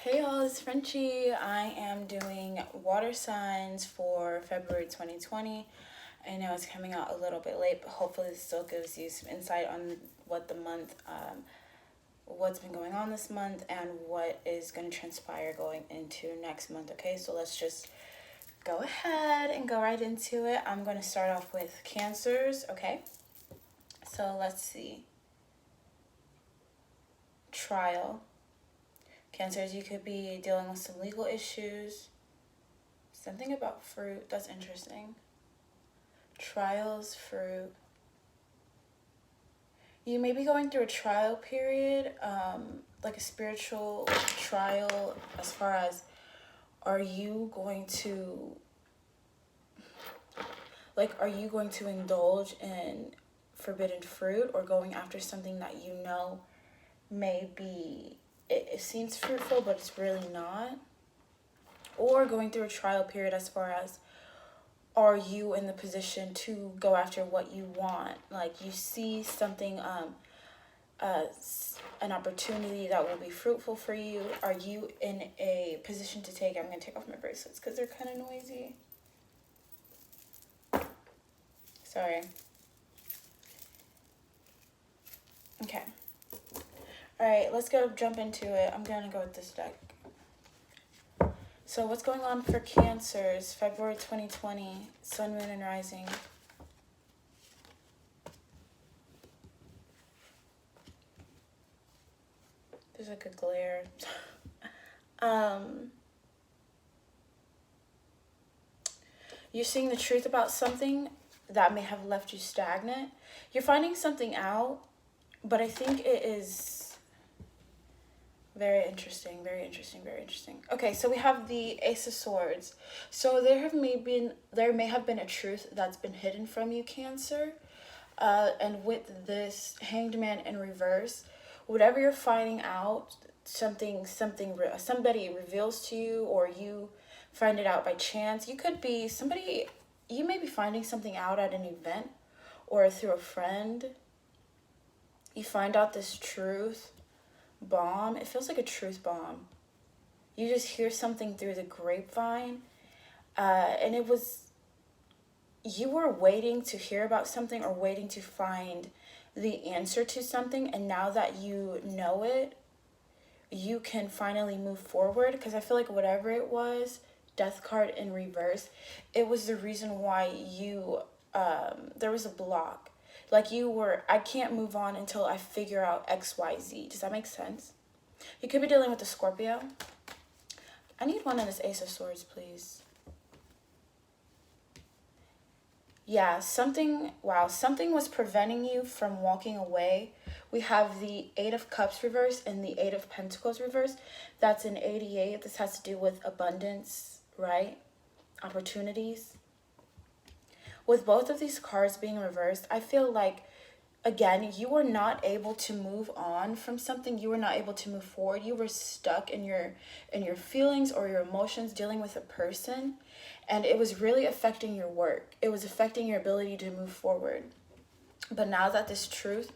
Hey y'all, it's Frenchie. I am doing water signs for February 2020. I know it's coming out a little bit late, but hopefully this still gives you some insight on what the month, what's been going on this month and what is going to transpire going into next month. Okay, so let's just go ahead and go right into it. I'm going to start off with Cancers, okay? So let's see. Trial. Cancers, you could be dealing with some legal issues. Something about fruit, that's interesting. Trials, fruit. You may be going through a trial period, like a spiritual trial, as far as are you going to indulge in forbidden fruit or going after something that you know may be, it seems fruitful, but it's really not. Or going through a trial period as far as are you in the position to go after what you want? Like you see something, an opportunity that will be fruitful for you. Are you in a position to take? I'm going to take off my bracelets because they're kind of noisy. Sorry. Okay. All right, let's jump into it. I'm going to go with this deck. So what's going on for Cancers, February 2020, Sun, Moon, and Rising? There's like a glare. You're seeing the truth about something that may have left you stagnant. You're finding something out, but I think it is very interesting, very interesting, very interesting. Okay, so we have the Ace of Swords. So there may have been a truth that's been hidden from you, Cancer. And with this Hanged Man in reverse, whatever you're finding out, somebody reveals to you, or you find it out by chance. You may be finding something out at an event or through a friend. You find out this truth bomb. It feels like a truth bomb. You just hear something through the grapevine, and you were waiting to hear about something or waiting to find the answer to something, and now that you know it, you can finally move forward. Because I feel like whatever it was, Death card in reverse, it was the reason why there was a block. Like I can't move on until I figure out XYZ. Does that make sense? You could be dealing with a Scorpio. I need one on this Ace of Swords, please. Yeah, something was preventing you from walking away. We have the Eight of Cups reverse and the Eight of Pentacles reverse. That's an 88. This has to do with abundance, right? Opportunities. With both of these cards being reversed, I feel like, again, you were not able to move on from something. You were not able to move forward. You were stuck in your feelings or your emotions dealing with a person. And it was really affecting your work. It was affecting your ability to move forward. But now that this truth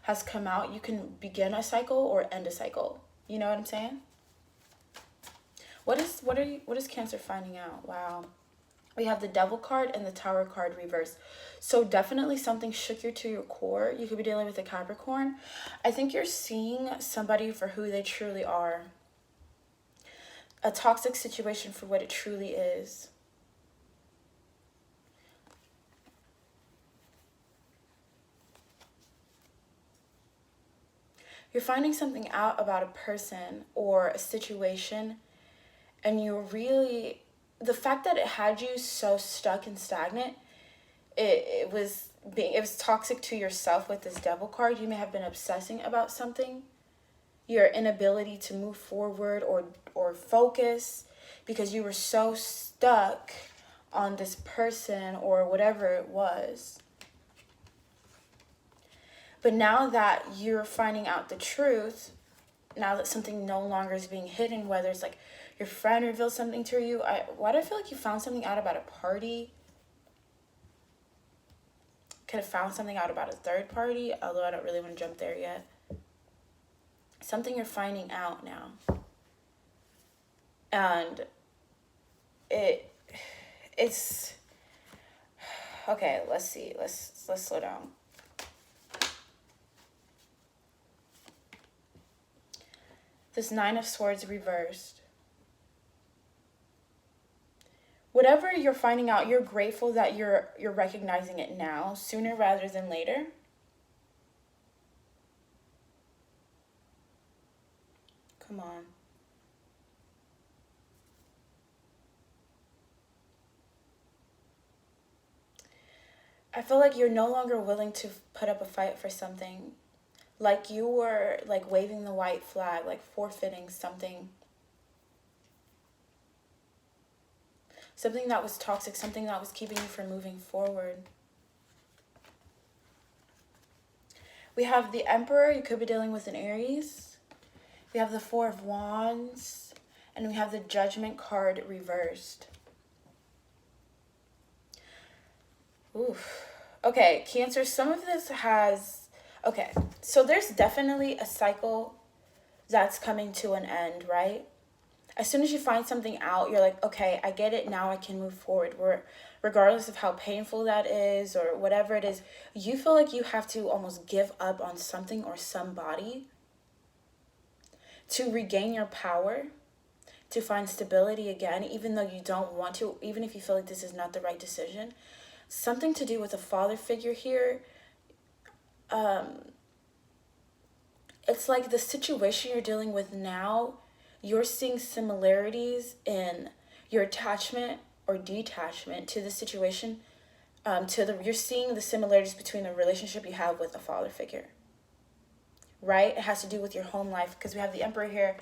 has come out, you can begin a cycle or end a cycle. You know what I'm saying? What is Cancer finding out? Wow. We have the Devil card and the Tower card reverse. So definitely something shook you to your core. You could be dealing with a Capricorn. I think you're seeing somebody for who they truly are. A toxic situation for what it truly is. You're finding something out about a person or a situation, and the fact that it had you so stuck and stagnant, it was toxic to yourself with this Devil card. You may have been obsessing about something, your inability to move forward or focus, because you were so stuck on this person or whatever it was. But now that you're finding out the truth, now that something no longer is being hidden, whether it's like your friend reveals something to you, why do I feel like you found something out about a party? Could have found something out about a third party, although I don't really want to jump there yet. Something you're finding out now. And it's okay. Let's see. Let's slow down. This Nine of Swords reversed. Whatever you're finding out, you're grateful that you're recognizing it now, sooner rather than later. Come on. I feel like you're no longer willing to put up a fight for something. Like you were like waving the white flag, like forfeiting something. Something that was toxic, something that was keeping you from moving forward. We have the Emperor, you could be dealing with an Aries. We have the Four of Wands, and we have the Judgment card reversed. Oof. Okay, Cancer, some of this has... Okay, so there's definitely a cycle that's coming to an end, right? As soon as you find something out, you're like, okay, I get it, now I can move forward. Regardless of how painful that is or whatever it is, you feel like you have to almost give up on something or somebody to regain your power, to find stability again, even though you don't want to, even if you feel like this is not the right decision. Something to do with a father figure here. It's like the situation you're dealing with now, you're seeing similarities in your attachment or detachment to the situation. You're seeing the similarities between the relationship you have with a father figure, right? It has to do with your home life, because we have the Emperor here,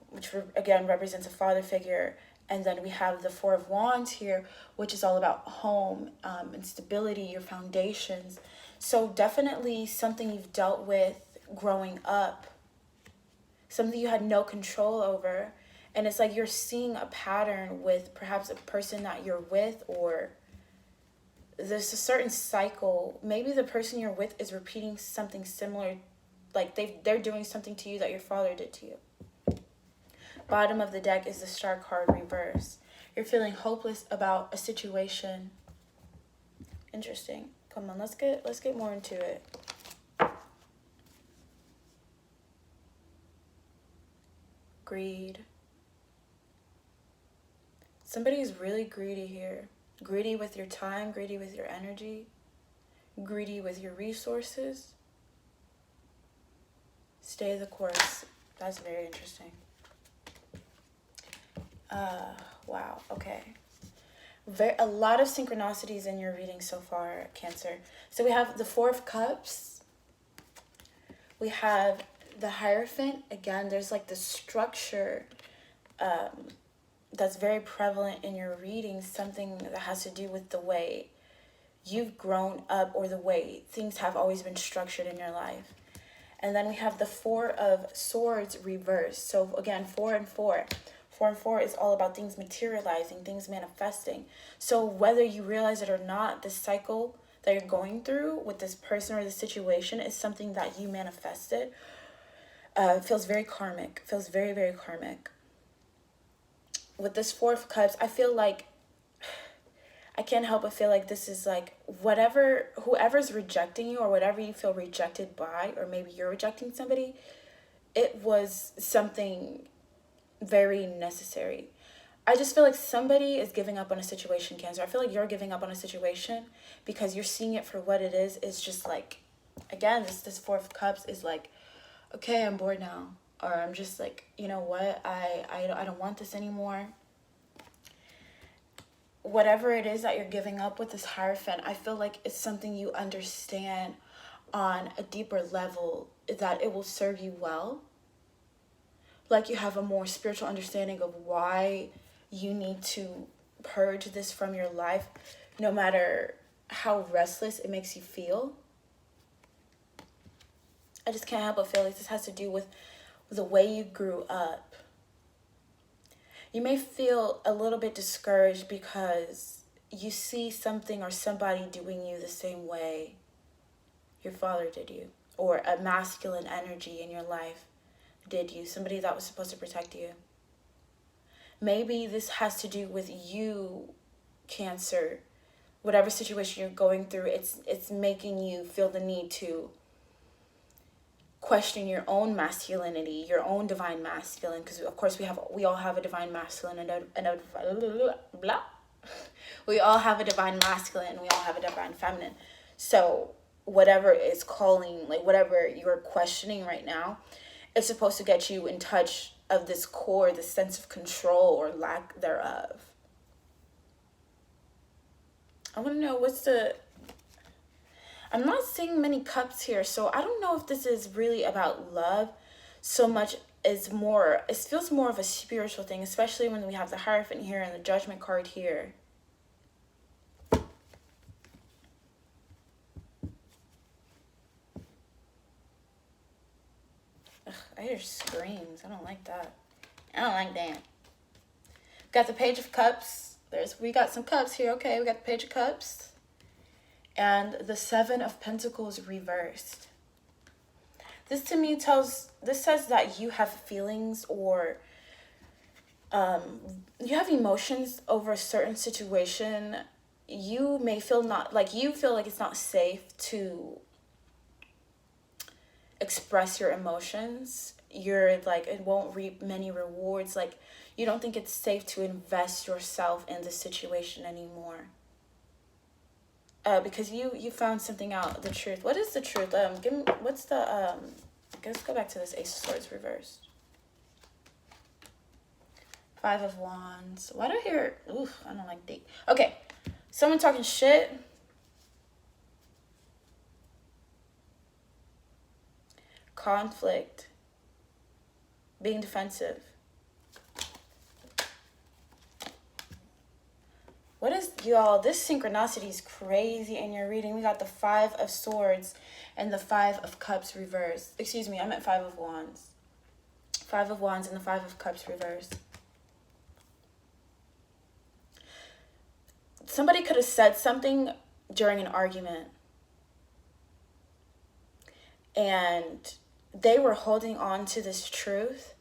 which again represents a father figure, and then we have the Four of Wands here, which is all about home and stability, your foundations. So definitely something you've dealt with growing up, something you had no control over. And it's like you're seeing a pattern with perhaps a person that you're with, or there's a certain cycle. Maybe the person you're with is repeating something similar, like they're doing something to you that your father did to you. Bottom of the deck is the Star card reverse. You're feeling hopeless about a situation. Interesting. Come on, let's get more into it. Greed. Somebody is really greedy here. Greedy with your time, greedy with your energy, greedy with your resources. Stay the course. That's very interesting. Wow, okay. A lot of synchronicities in your reading so far, Cancer. So we have the Four of Cups. We have the Hierophant. Again, there's like the structure that's very prevalent in your reading, something that has to do with the way you've grown up or the way things have always been structured in your life. And then we have the Four of Swords reversed. So again, 4 and 4. 4 and 4 is all about things materializing, things manifesting. So whether you realize it or not, this cycle that you're going through with this person or the situation is something that you manifested. It feels very karmic. Feels very, very karmic. With this Four of Cups, I feel like, I can't help but feel like this is like whoever's rejecting you or whatever you feel rejected by, or maybe you're rejecting somebody, it was something very necessary. I just feel like somebody is giving up on a situation, Cancer. I feel like you're giving up on a situation because you're seeing it for what it is. It's just like, again, this Four of Cups is like, okay, I'm bored now. Or I'm just like, you know what? I don't want this anymore. Whatever it is that you're giving up with this Hierophant, I feel like it's something you understand on a deeper level, that it will serve you well. Like you have a more spiritual understanding of why you need to purge this from your life, no matter how restless it makes you feel. I just can't help but feel like this has to do with the way you grew up. You may feel a little bit discouraged because you see something or somebody doing you the same way your father did you, or a masculine energy in your life did you, somebody that was supposed to protect you. Maybe this has to do with you, Cancer. Whatever situation you're going through, it's making you feel the need to question your own masculinity, your own divine masculine, because of course we all have a divine masculine and a blah. We all have a divine masculine and we all have a divine feminine. So whatever is calling, like whatever you're questioning right now, it's supposed to get you in touch of this core, this sense of control or lack thereof. I want to know I'm not seeing many cups here, so I don't know if this is really about love so much as it feels more of a spiritual thing, especially when we have the Hierophant here and the Judgment card here. Ugh, I hear screams. I don't like that. I don't like that. Got the Page of Cups. We got some cups here. Okay, we got the Page of Cups. And the Seven of Pentacles reversed. This to me says that you have feelings or you have emotions over a certain situation. You may feel you feel like it's not safe to express your emotions. You're like, it won't reap many rewards. Like, you don't think it's safe to invest yourself in the situation anymore. Because you found something out, the truth. What is the truth? Let's go back to this Ace of Swords reversed. Five of Wands. Why do I hear, I don't like date. Okay, someone talking shit. Conflict. Being defensive. What is, y'all, this synchronicity is crazy in your reading. We got the Five of Swords and the Five of Cups reversed. Excuse me, I meant Five of Wands. Five of Wands and the Five of Cups reversed. Somebody could have said something during an argument and they were holding on to this truth.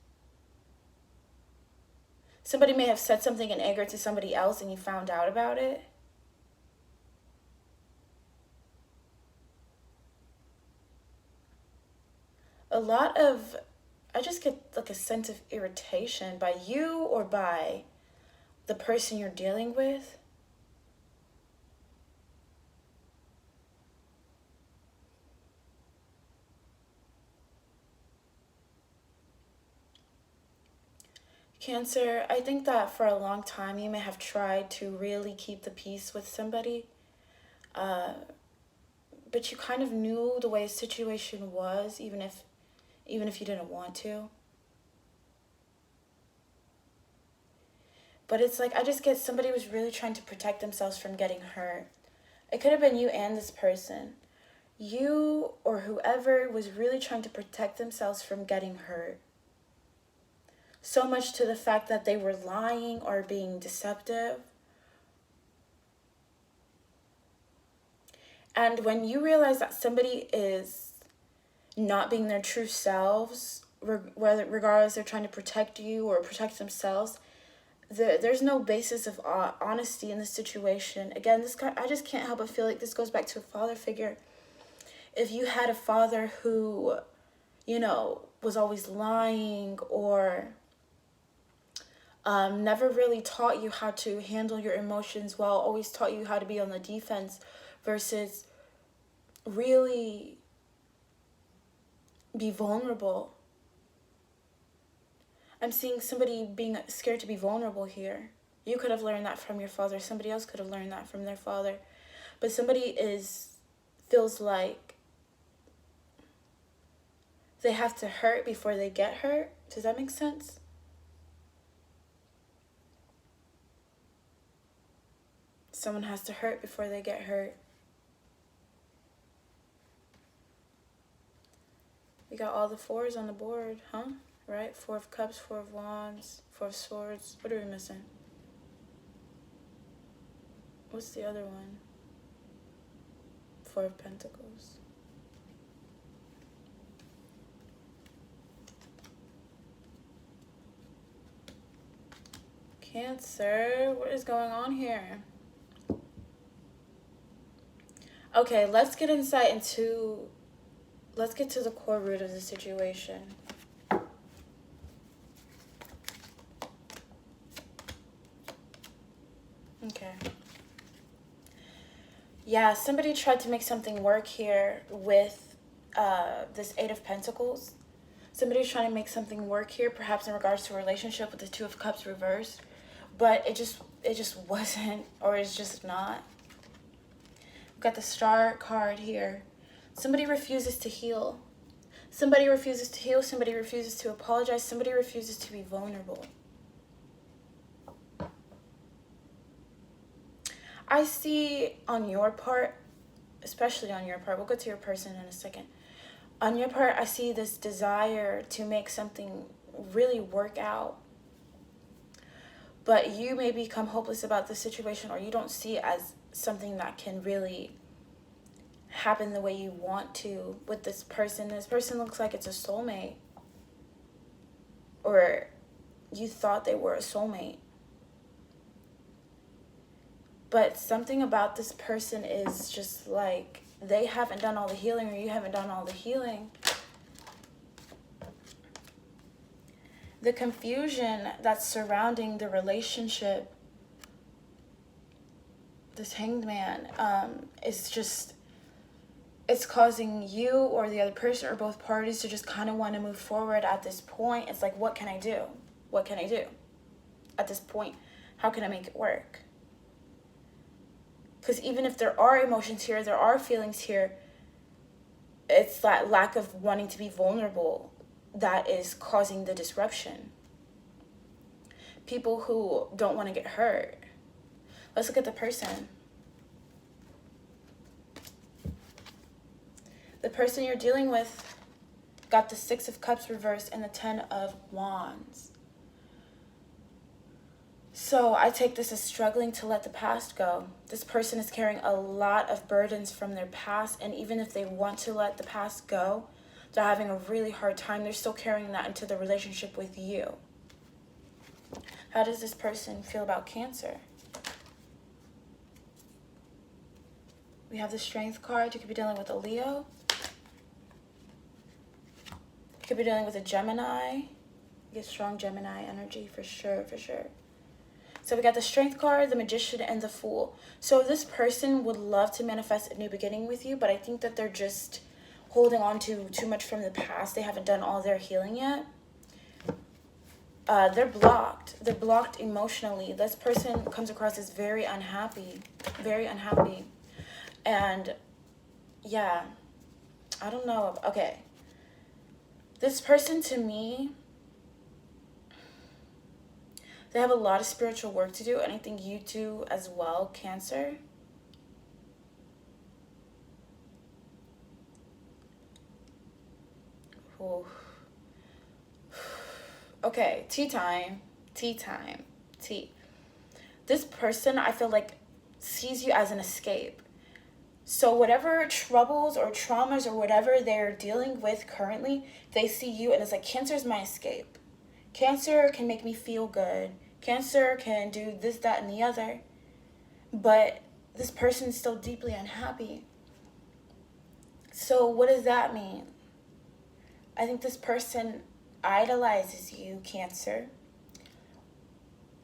Somebody may have said something in anger to somebody else and you found out about it. I just get like a sense of irritation by you or by the person you're dealing with. Cancer, I think that for a long time you may have tried to really keep the peace with somebody, but you kind of knew the way a situation was, even if you didn't want to. But it's like, I just get somebody was really trying to protect themselves from getting hurt. It could have been you and this person. You or whoever was really trying to protect themselves from getting hurt. So much to the fact that they were lying or being deceptive. And when you realize that somebody is not being their true selves, regardless they're trying to protect you or protect themselves, there's no basis of honesty in this situation. Again, I just can't help but feel like this goes back to a father figure. If you had a father who, was always lying or never really taught you how to handle your emotions well, always taught you how to be on the defense versus really be vulnerable. I'm seeing somebody being scared to be vulnerable here. You could have learned that from your father. Somebody else could have learned that from their father. But somebody feels like they have to hurt before they get hurt. Does that make sense? Someone has to hurt before they get hurt. We got all the fours on the board, huh? Right? Four of Cups, Four of Wands, Four of Swords. What are we missing? What's the other one? Four of Pentacles. Cancer, what is going on here? Okay, let's get to the core root of the situation. Okay. Yeah, somebody tried to make something work here with this Eight of Pentacles. Somebody's trying to make something work here, perhaps in regards to a relationship with the Two of Cups reversed. But it just wasn't, or it's just not. We've got the Star card here. Somebody refuses to heal. Somebody refuses to heal. Somebody refuses to apologize. Somebody refuses to be vulnerable. I see on your part, especially on your part, we'll go to your person in a second. On your part, I see this desire to make something really work out. But you may become hopeless about the situation, or you don't see it as something that can really happen the way you want to with this person. This person looks like it's a soulmate. Or you thought they were a soulmate. But something about this person is just like they haven't done all the healing, or you haven't done all the healing. The confusion that's surrounding the relationship, this Hanged Man, is just, it's causing you or the other person or both parties to just kind of want to move forward at this point. It's like, what can I do? What can I do at this point? How can I make it work? Because even if there are emotions here, there are feelings here, it's that lack of wanting to be vulnerable that is causing the disruption. People who don't want to get hurt. Let's look at the person. The person you're dealing with got the Six of Cups reversed and the Ten of Wands. So I take this as struggling to let the past go. This person is carrying a lot of burdens from their past, and even if they want to let the past go, they're having a really hard time. They're still carrying that into the relationship with you. How does this person feel about Cancer? We have the Strength card. You could be dealing with a Leo. You could be dealing with a Gemini. You get strong Gemini energy for sure, for sure. So we got the Strength card, the Magician, and the Fool. So this person would love to manifest a new beginning with you, but I think that they're just holding on to too much from the past. They haven't done all their healing yet. They're blocked. They're blocked emotionally. This person comes across as very unhappy. Very unhappy. And yeah, I don't know. Okay. This person, to me, they have a lot of spiritual work to do, and I think you do as well, Cancer. Ooh. Okay, tea time. Tea time. Tea. This person, I feel like, sees you as an escape. So whatever troubles or traumas or whatever they're dealing with currently, they see you and it's like, Cancer is my escape. Cancer can make me feel good. Cancer can do this, that, and the other. But this person's still deeply unhappy. So what does that mean? I think this person idolizes you, Cancer.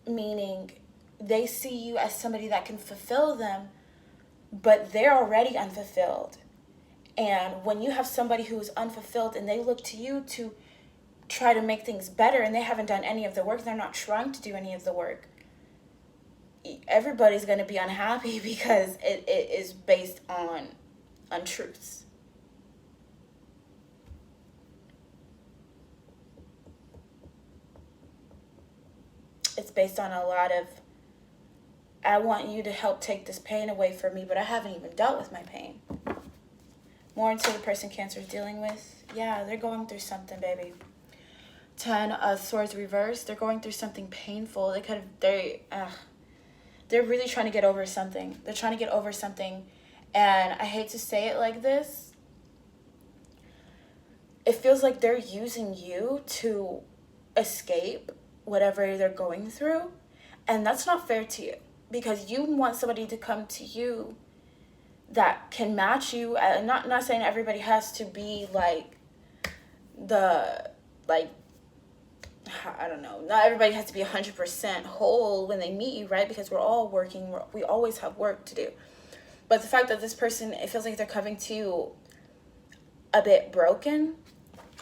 Meaning they see you as somebody that can fulfill them, but they're already unfulfilled. And when you have somebody who is unfulfilled and they look to you to try to make things better and they haven't done any of the work, they're not trying to do any of the work, everybody's going to be unhappy because it is based on untruths. It's based on a lot of, I want you to help take this pain away from me, but I haven't even dealt with my pain. More into the person Cancer is dealing with. Yeah, they're going through something, baby. 10 of Swords reversed. They're going through something painful. They're really trying to get over something. They're trying to get over something. And I hate to say it like this. It feels like they're using you to escape whatever they're going through. And that's not fair to you, because you want somebody to come to you that can match you. Not saying everybody has to be like the, like, I don't know, not everybody has to be 100% whole when they meet you, right? Because we're all working, we always have work to do. But the fact that this person, it feels like they're coming to you a bit broken.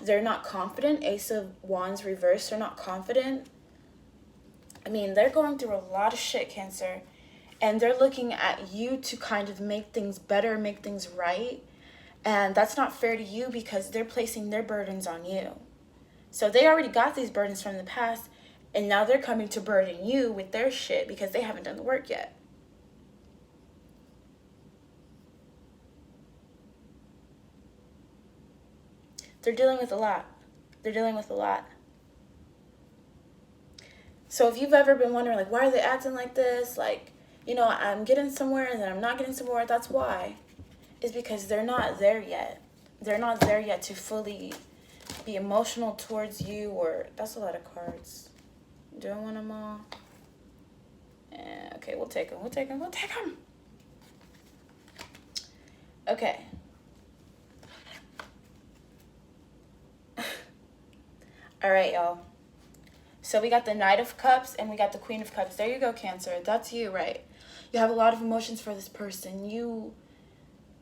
They're not confident. Ace of Wands reversed. They're not confident. I mean, they're going through a lot of shit, Cancer. And they're looking at you to kind of make things better, make things right. And that's not fair to you, because they're placing their burdens on you. So they already got these burdens from the past, and now they're coming to burden you with their shit because they haven't done the work yet. They're dealing with a lot. They're dealing with a lot. So if you've ever been wondering, like, why are they acting like this? Like, you know, I'm getting somewhere and then I'm not getting somewhere. That's why. It's because they're not there yet. They're not there yet to fully be emotional towards you. Or that's a lot of cards. Do I want them all? Okay, we'll take them. We'll take them. We'll take them. Okay. All right, y'all. So we got the Knight of Cups and we got the Queen of Cups. There you go, Cancer. That's you, right? You have a lot of emotions for this person. You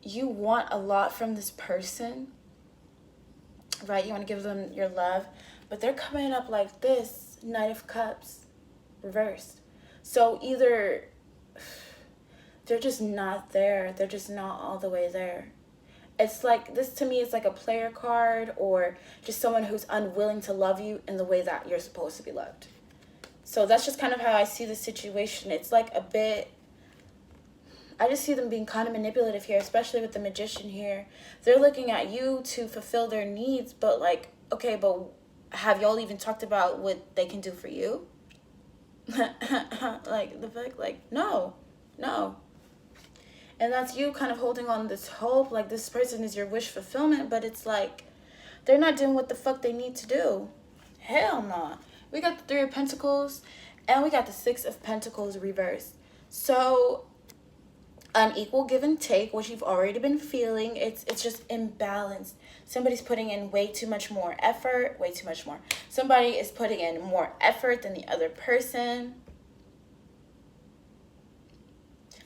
want a lot from this person, right? You want to give them your love. But they're coming up like this, Knight of Cups, reversed. So either they're just not there. They're just not all the way there. It's like, this to me is like a player card, or just someone who's unwilling to love you in the way that you're supposed to be loved. So that's just kind of how I see the situation. It's like a bit, I just see them being kind of manipulative here, especially with the Magician here. They're looking at you to fulfill their needs, but like, okay, but have y'all even talked about what they can do for you? Like, the fact, like, no. And that's you kind of holding on this hope, like this person is your wish fulfillment, but it's like, they're not doing what the fuck they need to do. Hell no. We got the Three of Pentacles, and we got the Six of Pentacles reversed. So, unequal give and take, which you've already been feeling. It's just imbalanced. Somebody's putting in way too much more effort, way too much more. Somebody is putting in more effort than the other person.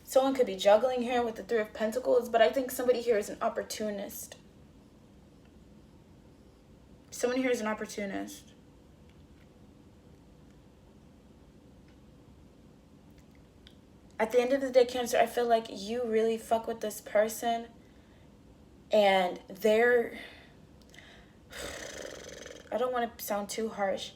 Someone could be juggling here with the Three of Pentacles, but I think somebody here is an opportunist. Someone here is an opportunist. At the end of the day, Cancer, I feel like you really fuck with this person, and they're, I don't want to sound too harsh.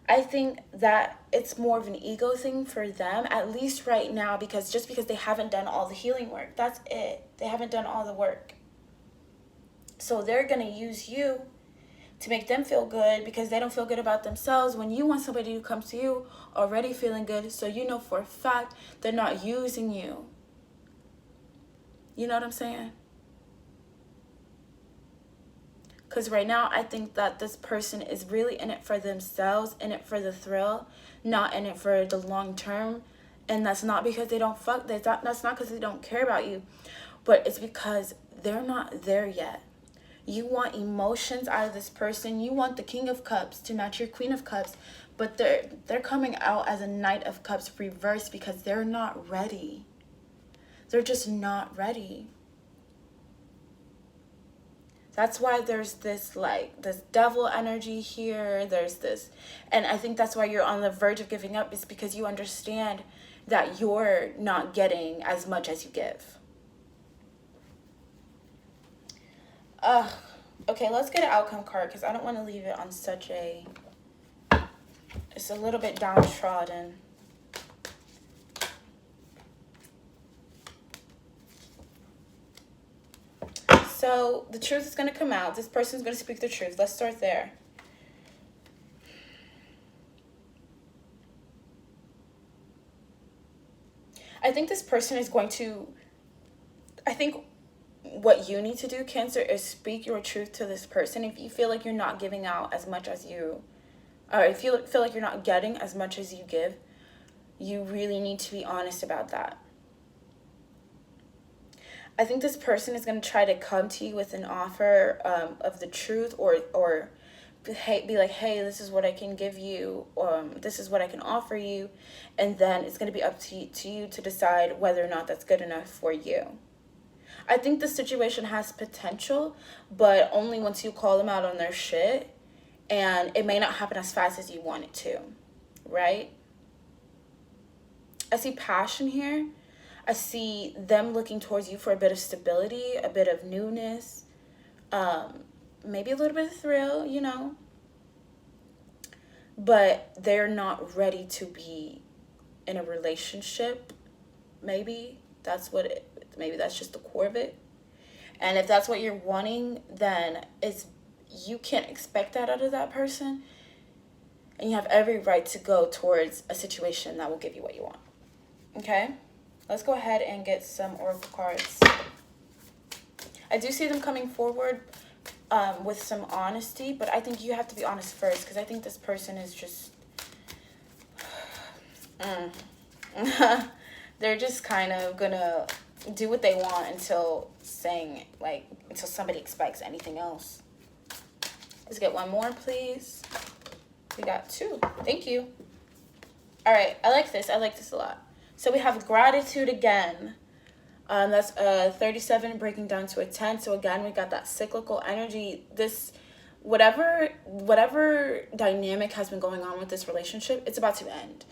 I think that it's more of an ego thing for them, at least right now, because they haven't done all the healing work. That's it. They haven't done all the work. So they're going to use you to make them feel good, because they don't feel good about themselves, when you want somebody who comes to you already feeling good, so you know for a fact they're not using you. You know what I'm saying? Because right now, I think that this person is really in it for themselves, in it for the thrill, not in it for the long term. And that's not because they don't that's not because they don't care about you, but it's because they're not there yet. You want emotions out of this person. You want the King of Cups to match your Queen of Cups, but they're coming out as a Knight of Cups reversed because they're not ready. They're just not ready. That's why there's this, like, this devil energy here. There's this, and I think that's why you're on the verge of giving up, is because you understand that you're not getting as much as you give. Okay, let's get an outcome card, because I don't want to leave it on such a, it's a little bit downtrodden. So the truth is going to come out. This person's going to speak the truth. Let's start there. I think this person is going to, I think what you need to do, Cancer, is speak your truth to this person. If you feel like you're not giving out as much as you, or if you feel like you're not getting as much as you give, You really need to be honest about that. I think this person is going to try to come to you with an offer of the truth, or be like, hey, this is what I can give you, this is what I can offer you, and then it's going to be up to you to decide whether or not that's good enough for you. I think the situation has potential, but only once you call them out on their shit, and it may not happen as fast as you want it to, right? I see passion here. I see them looking towards you for a bit of stability, a bit of newness, maybe a little bit of thrill, you know. But they're not ready to be in a relationship. Maybe that's maybe that's just the core of it. And if that's what you're wanting, then you can't expect that out of that person. And you have every right to go towards a situation that will give you what you want. Okay? Let's go ahead and get some oracle cards. I do see them coming forward with some honesty, but I think you have to be honest first, because I think this person is just... they're just kind of gonna do what they want until somebody expects anything else. Let's get one more, please. We got 2. Thank you. All right, I like this. I like this a lot. So we have gratitude again. That's 37 breaking down to a 10. So again, we got that cyclical energy. This, whatever dynamic has been going on with this relationship, it's about to end.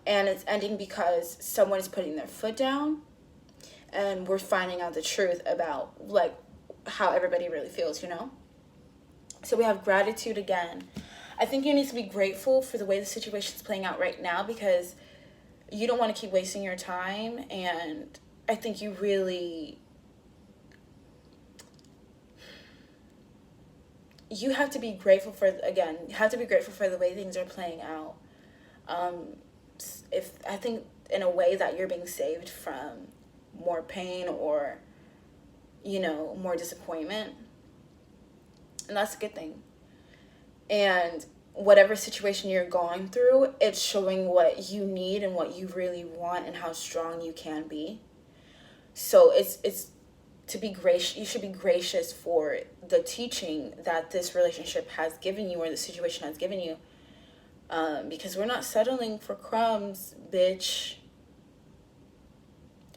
And it's ending because someone is putting their foot down, and we're finding out the truth about like how everybody really feels, you know? So we have gratitude again. I think you need to be grateful for the way the situation is playing out right now, because you don't want to keep wasting your time. And I think you have to be grateful for, again, you have to be grateful for the way things are playing out. I think in a way that you're being saved from more pain or, more disappointment. And that's a good thing. And whatever situation you're going through, it's showing what you need and what you really want and how strong you can be. So it's to be gracious. You should be gracious for the teaching that this relationship has given you, or the situation has given you. Because we're not settling for crumbs, bitch.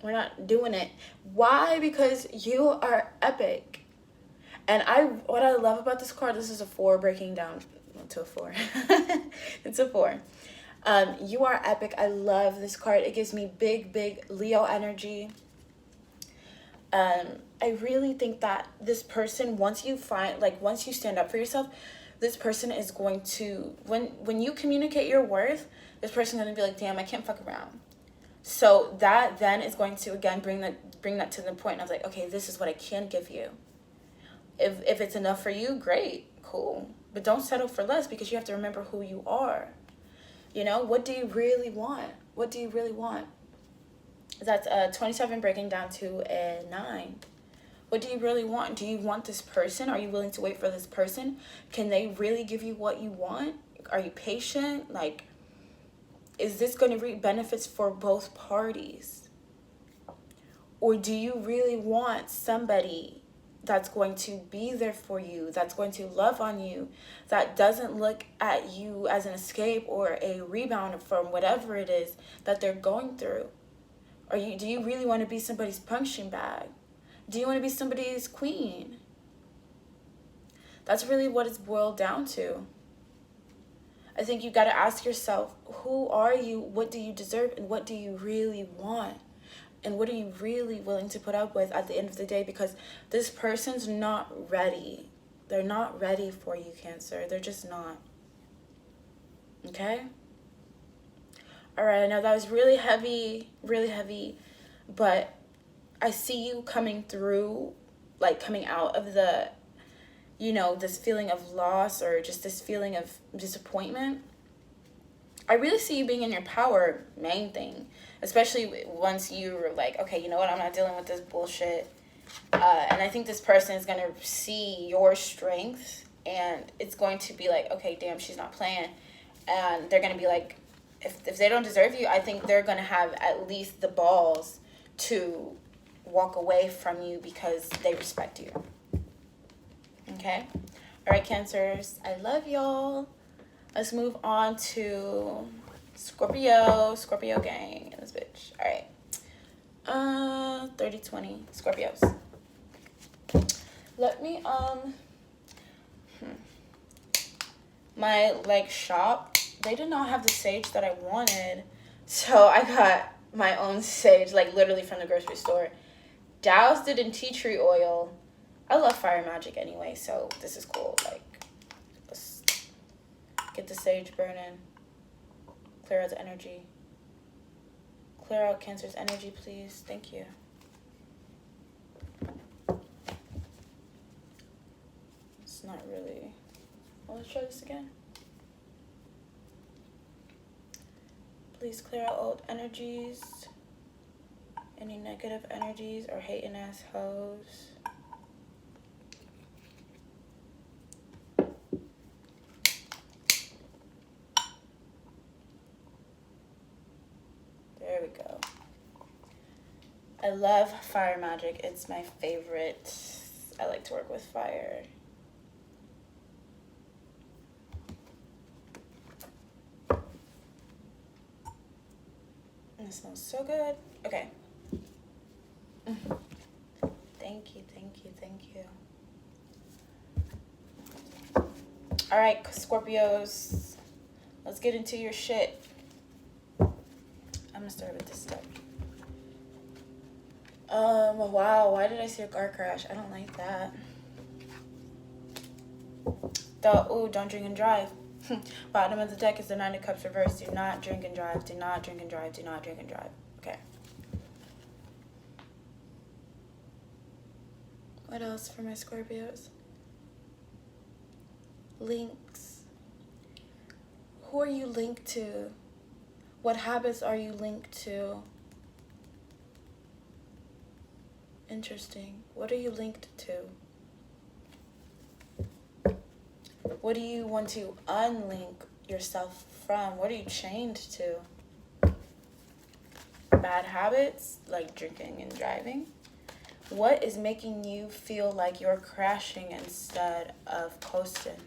We're not doing it. Why? Because you are epic. And what I love about this card, this is a 4 breaking down to a 4. It's a 4. You are epic. I love this card. It gives me big Leo energy. I really think that this person, once you stand up for yourself, this person is going to, when you communicate your worth, this person's going to be like, damn, I can't fuck around. So that then is going to, again, bring that to the point of like, okay, this is what I can give you. If it's enough for you, great, cool. But don't settle for less, because you have to remember who you are. What do you really want? What do you really want? That's 27 breaking down to a 9. What do you really want? Do you want this person? Are you willing to wait for this person? Can they really give you what you want? Are you patient? Is this going to reap benefits for both parties? Or do you really want somebody that's going to be there for you, that's going to love on you, that doesn't look at you as an escape or a rebound from whatever it is that they're going through? Do you really want to be somebody's punching bag? Do you want to be somebody's queen? That's really what it's boiled down to. I think you got to ask yourself, who are you? What do you deserve? And what do you really want? And what are you really willing to put up with at the end of the day? Because this person's not ready. They're not ready for you, Cancer. They're just not. Okay? All right, I know that was really heavy, but I see you coming through, coming out of the, this feeling of loss, or just this feeling of disappointment. I really see you being in your power, main thing, especially once you're like, okay, you know what, I'm not dealing with this bullshit. And I think this person is going to see your strength, and it's going to be like, okay, damn, she's not playing. And they're going to be like, if they don't deserve you, I think they're going to have at least the balls to walk away from you because they respect you. Okay? All right, Cancers. I love y'all. Let's move on to Scorpio. Scorpio gang in this bitch. All right. 30-20 Scorpios. Let me, my, like, shop, they did not have the sage that I wanted. So I got my own sage, like, literally from the grocery store. Doused it in tea tree oil. I love fire magic anyway, so this is cool. Like, let's get the sage burning. Clear out the energy. Clear out Cancer's energy, please. Thank you. It's not really... Well, let's try this again. Please clear out old energies. Any negative energies or hating ass hoes. There we go. I love fire magic. It's my favorite. I like to work with fire. And it smells so good. Okay. Thank you, thank you, thank you. All right, Scorpios. Let's get into your shit. I'm gonna start with this step. Wow, why did I see a car crash? I don't like that. Don't drink and drive. Bottom of the deck is the Nine of Cups reversed. Do not drink and drive. Do not drink and drive. Do not drink and drive. Okay. What else for my Scorpios? Links. Who are you linked to? What habits are you linked to? Interesting. What are you linked to? What do you want to unlink yourself from? What are you chained to? Bad habits, like drinking and driving? What is making you feel like you're crashing instead of coasting?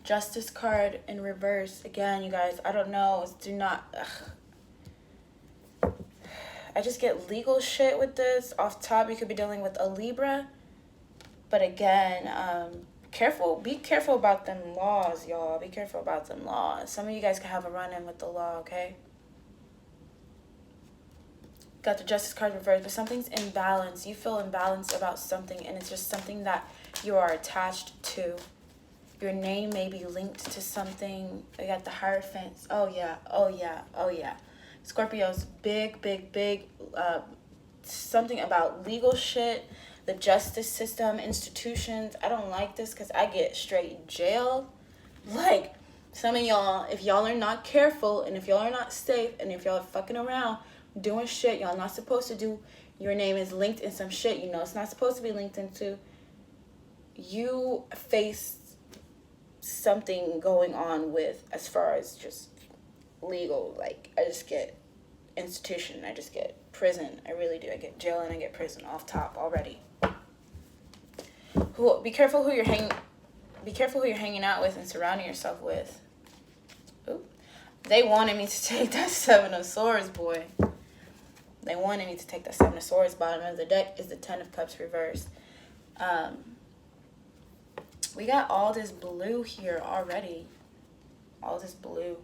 Justice card in reverse. Again, you guys, I don't know. Do not... I just get legal shit with this. Off top, you could be dealing with a Libra. But again, careful. Be careful about them laws, y'all. Be careful about them laws. Some of you guys can have a run-in with the law, okay? Got the Justice card reversed, but something's imbalanced. You feel imbalanced about something, and it's just something that you are attached to. Your name may be linked to something. You got the Hierophant. Oh, yeah. Oh, yeah. Oh, yeah. Scorpios, big, something about legal shit, the justice system, institutions. I don't like this because I get straight jail. Like, some of y'all, if y'all are not careful, and if y'all are not safe, and if y'all are fucking around doing shit y'all not supposed to do, your name is linked in some shit you know it's not supposed to be linked into. You face something going on with, as far as just legal, like, I just get institution, I just get prison, I really do. I get jail and I get prison off top already. Be careful who you're hanging out with and surrounding yourself with. Ooh. They wanted me to take that Seven of Swords, boy. They wanted me to take that Seven of Swords. Bottom of the deck is the Ten of Cups reversed. We got all this blue here already. All this blue.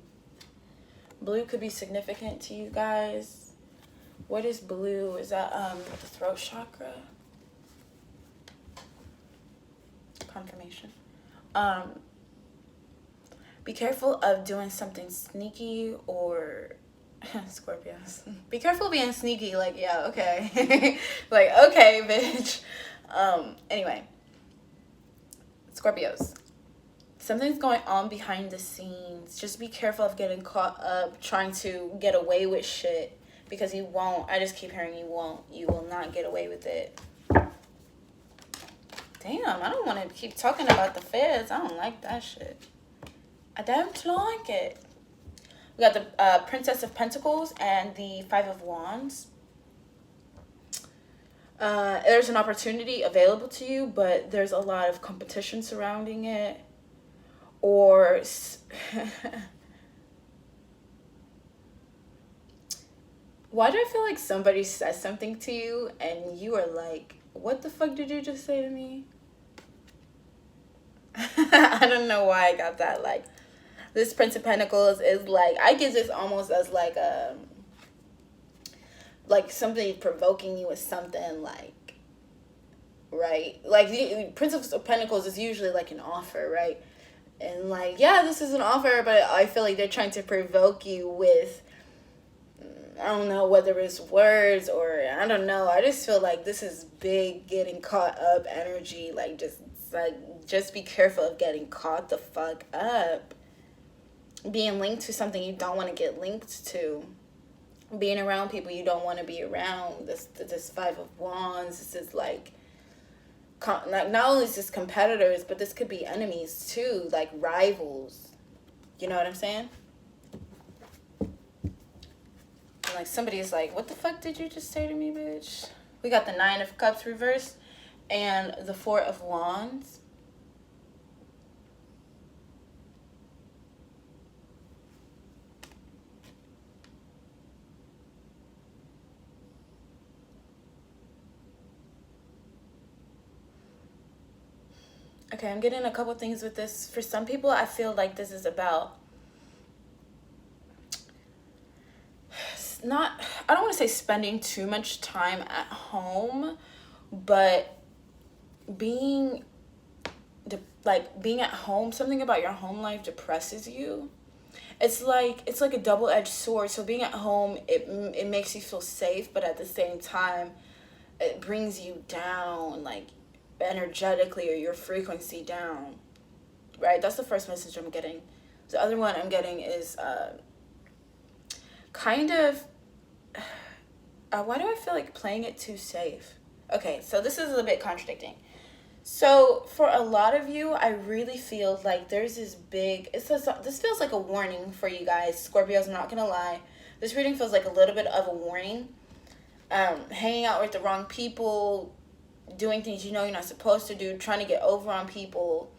Blue could be significant to you guys. What is blue? Is that the throat chakra? Confirmation. Be careful of doing something sneaky or Scorpios. Be careful being sneaky, like, yeah, okay. Like, okay, bitch. Anyway. Scorpios. Something's going on behind the scenes. Just be careful of getting caught up trying to get away with shit. Because you won't. I just keep hearing you won't. You will not get away with it. damn, I don't want to keep talking about the feds. I don't like that shit. I don't like it. We got the Princess of Pentacles and the Five of Wands. There's an opportunity available to you, but there's a lot of competition surrounding it. Or why do I feel like somebody says something to you and you are like, what the fuck did you just say to me? I don't know why I got that. Like, this Prince of Pentacles is like, I get this almost as like a, like somebody provoking you with something, like, right? Like, the Prince of Pentacles is usually like an offer, right? And like, yeah, this is an offer, but I feel like they're trying to provoke you with, I don't know whether it's words or I don't know. I just feel like this is big getting caught up energy. Like, just be careful of getting caught the fuck up. Being linked to something you don't want to get linked to. Being around people you don't want to be around. This Five of Wands. This is like not only is this competitors, but this could be enemies too. Like rivals. You know what I'm saying? Like somebody is like, what the fuck did you just say to me, bitch? We got the Nine of Cups reversed and the Four of Wands. Okay, I'm getting a couple things with this. For some people, I feel like this is about not, I don't want to say spending too much time at home, but being at home, something about your home life depresses you. It's like a double-edged sword. So being at home, it makes you feel safe, but at the same time, it brings you down, like energetically, or your frequency down, right? That's the first message I'm getting. The other one I'm getting is kind of why do I feel like playing it too safe? Okay, so this is a bit contradicting. So for a lot of you, I really feel like there's this big, this feels like a warning for you guys, Scorpios, I'm not gonna lie. This reading feels like a little bit of a warning. Hanging out with the wrong people, doing things you know you're not supposed to do, trying to get over on people.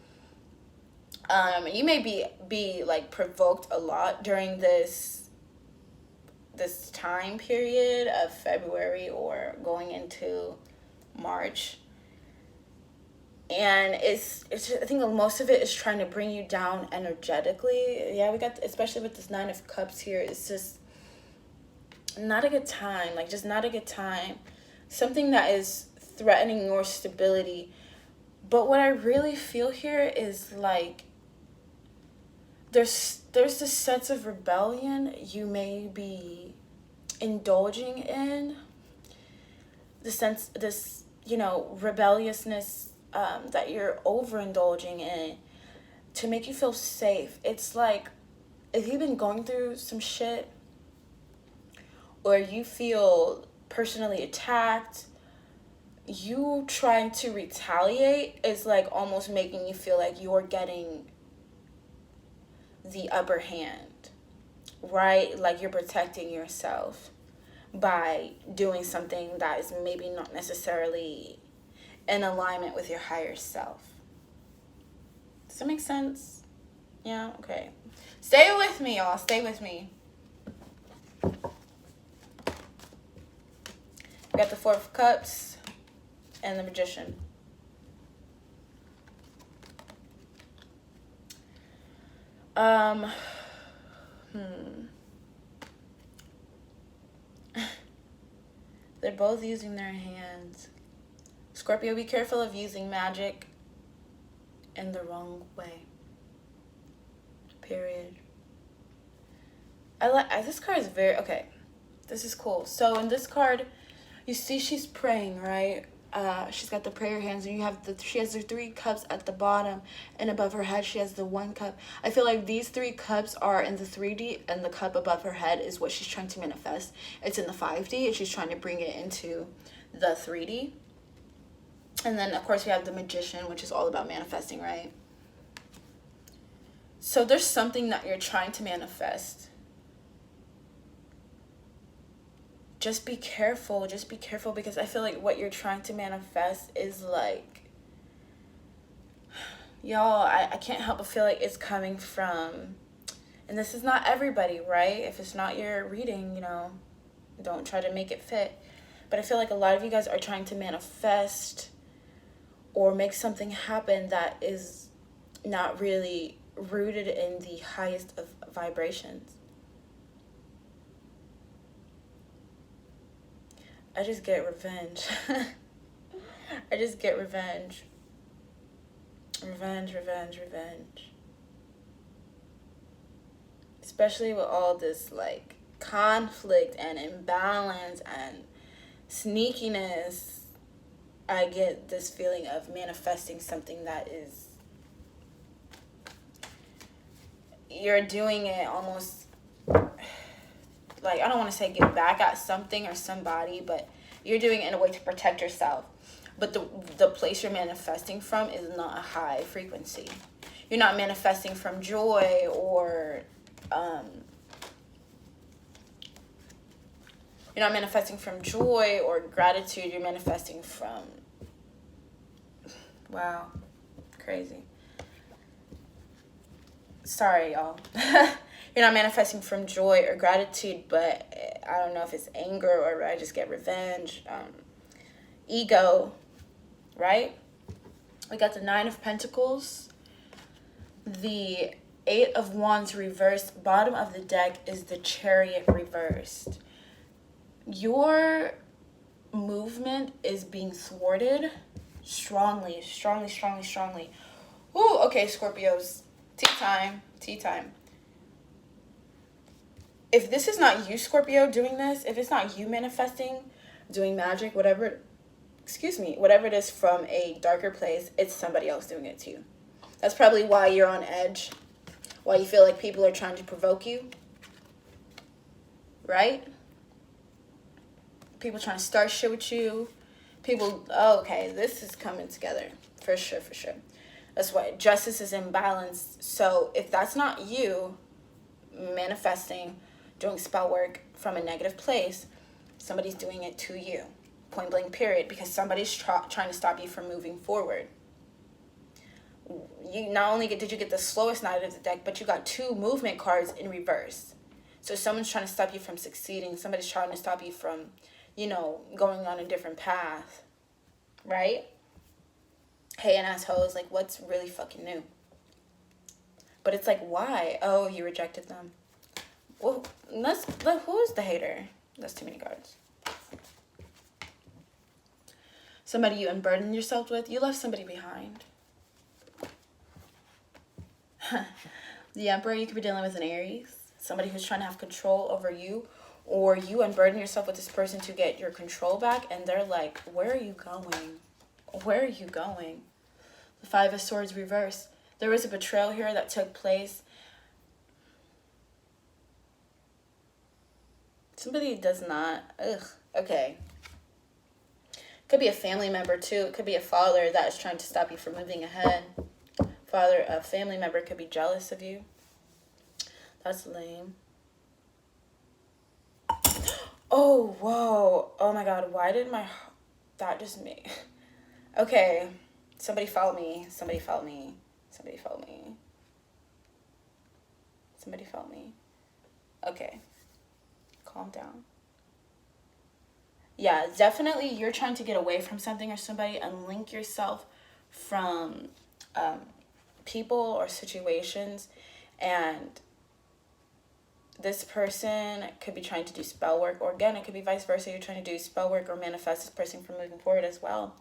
You may be like provoked a lot during this time period of February or going into March. And it's I think most of it is trying to bring you down energetically. Yeah, we got, especially with this Nine of Cups here, it's just not a good time. Like, just not a good time. Something that is threatening your stability. But what I really feel here is like there's this sense of rebellion you may be indulging in. This rebelliousness that you're overindulging in to make you feel safe. It's like if you've been going through some shit, or you feel personally attacked, you trying to retaliate is like almost making you feel like you're getting the upper hand, right? Like you're protecting yourself by doing something that is maybe not necessarily in alignment with your higher self. Does that make sense? Yeah, okay. Stay with me, y'all. Stay with me. We got the Four of Cups and the Magician. They're both using their hands. Scorpio, be careful of using magic in the wrong way. Period. This card is very, okay. This is cool. So in this card, you see she's praying, right? She's got the prayer hands, and she has the 3 cups at the bottom, and above her head she has the 1 cup. I feel like these 3 cups are in the 3D, and the cup above her head is what she's trying to manifest. It's in the 5D, and she's trying to bring it into the 3D. And then, of course, we have the Magician, which is all about manifesting, right? So there's something that you're trying to manifest. Just be careful. Just be careful, because I feel like what you're trying to manifest is like, y'all, I can't help but feel like it's coming from, and this is not everybody, right? If it's not your reading, you know, don't try to make it fit. But I feel like a lot of you guys are trying to manifest or make something happen that is not really rooted in the highest of vibrations. I just get revenge. I just get revenge. Revenge, revenge, revenge. Especially with all this like conflict and imbalance and sneakiness, I get this feeling of manifesting something that is, you're doing it almost like, I don't want to say get back at something or somebody, but you're doing it in a way to protect yourself. But the place you're manifesting from is not a high frequency. You're not manifesting from joy or you're not manifesting from joy or gratitude. You're manifesting from, wow, crazy. Sorry, y'all. You're not manifesting from joy or gratitude, but I don't know if it's anger or I just get revenge, ego, right? We got the 9 of Pentacles, the 8 of Wands reversed. Bottom of the deck is the Chariot reversed. Your movement is being thwarted strongly, strongly, strongly, strongly. Ooh, okay, Scorpios. Tea time, tea time. If this is not you, Scorpio, doing this, if it's not you manifesting, doing magic, whatever, whatever it is from a darker place, it's somebody else doing it to you. That's probably why you're on edge, why you feel like people are trying to provoke you, right? People trying to start shit with you. People, oh, okay, this is coming together. For sure, for sure. That's why justice is imbalanced. So if that's not you manifesting, doing spell work from a negative place, somebody's doing it to you. Point blank period. Because somebody's trying to stop you from moving forward. You not only did you get the slowest night of the deck, but you got 2 movement cards in reverse. So someone's trying to stop you from succeeding. Somebody's trying to stop you from, you know, going on a different path. Right? Hey, and assholes, like, what's really fucking new? But it's like, why? Oh, you rejected them. Well, who's the hater? That's too many cards. Somebody you unburdened yourself with. You left somebody behind. The Emperor, you could be dealing with an Aries. Somebody who's trying to have control over you. Or you unburden yourself with this person to get your control back. And they're like, where are you going? Where are you going? The 5 of Swords reversed. There was a betrayal here that took place. Somebody does not. Ugh. Okay. Could be a family member too. It could be a father that is trying to stop you from moving ahead. A family member could be jealous of you. That's lame. Oh, whoa. Oh my God. Why did that just me? Okay. Somebody follow me. Somebody follow me. Somebody follow me. Somebody follow me. Okay. Calm down. Yeah, definitely you're trying to get away from something or somebody and link yourself from people or situations. And this person could be trying to do spell work. Or again, it could be vice versa. You're trying to do spell work or manifest this person from moving forward as well.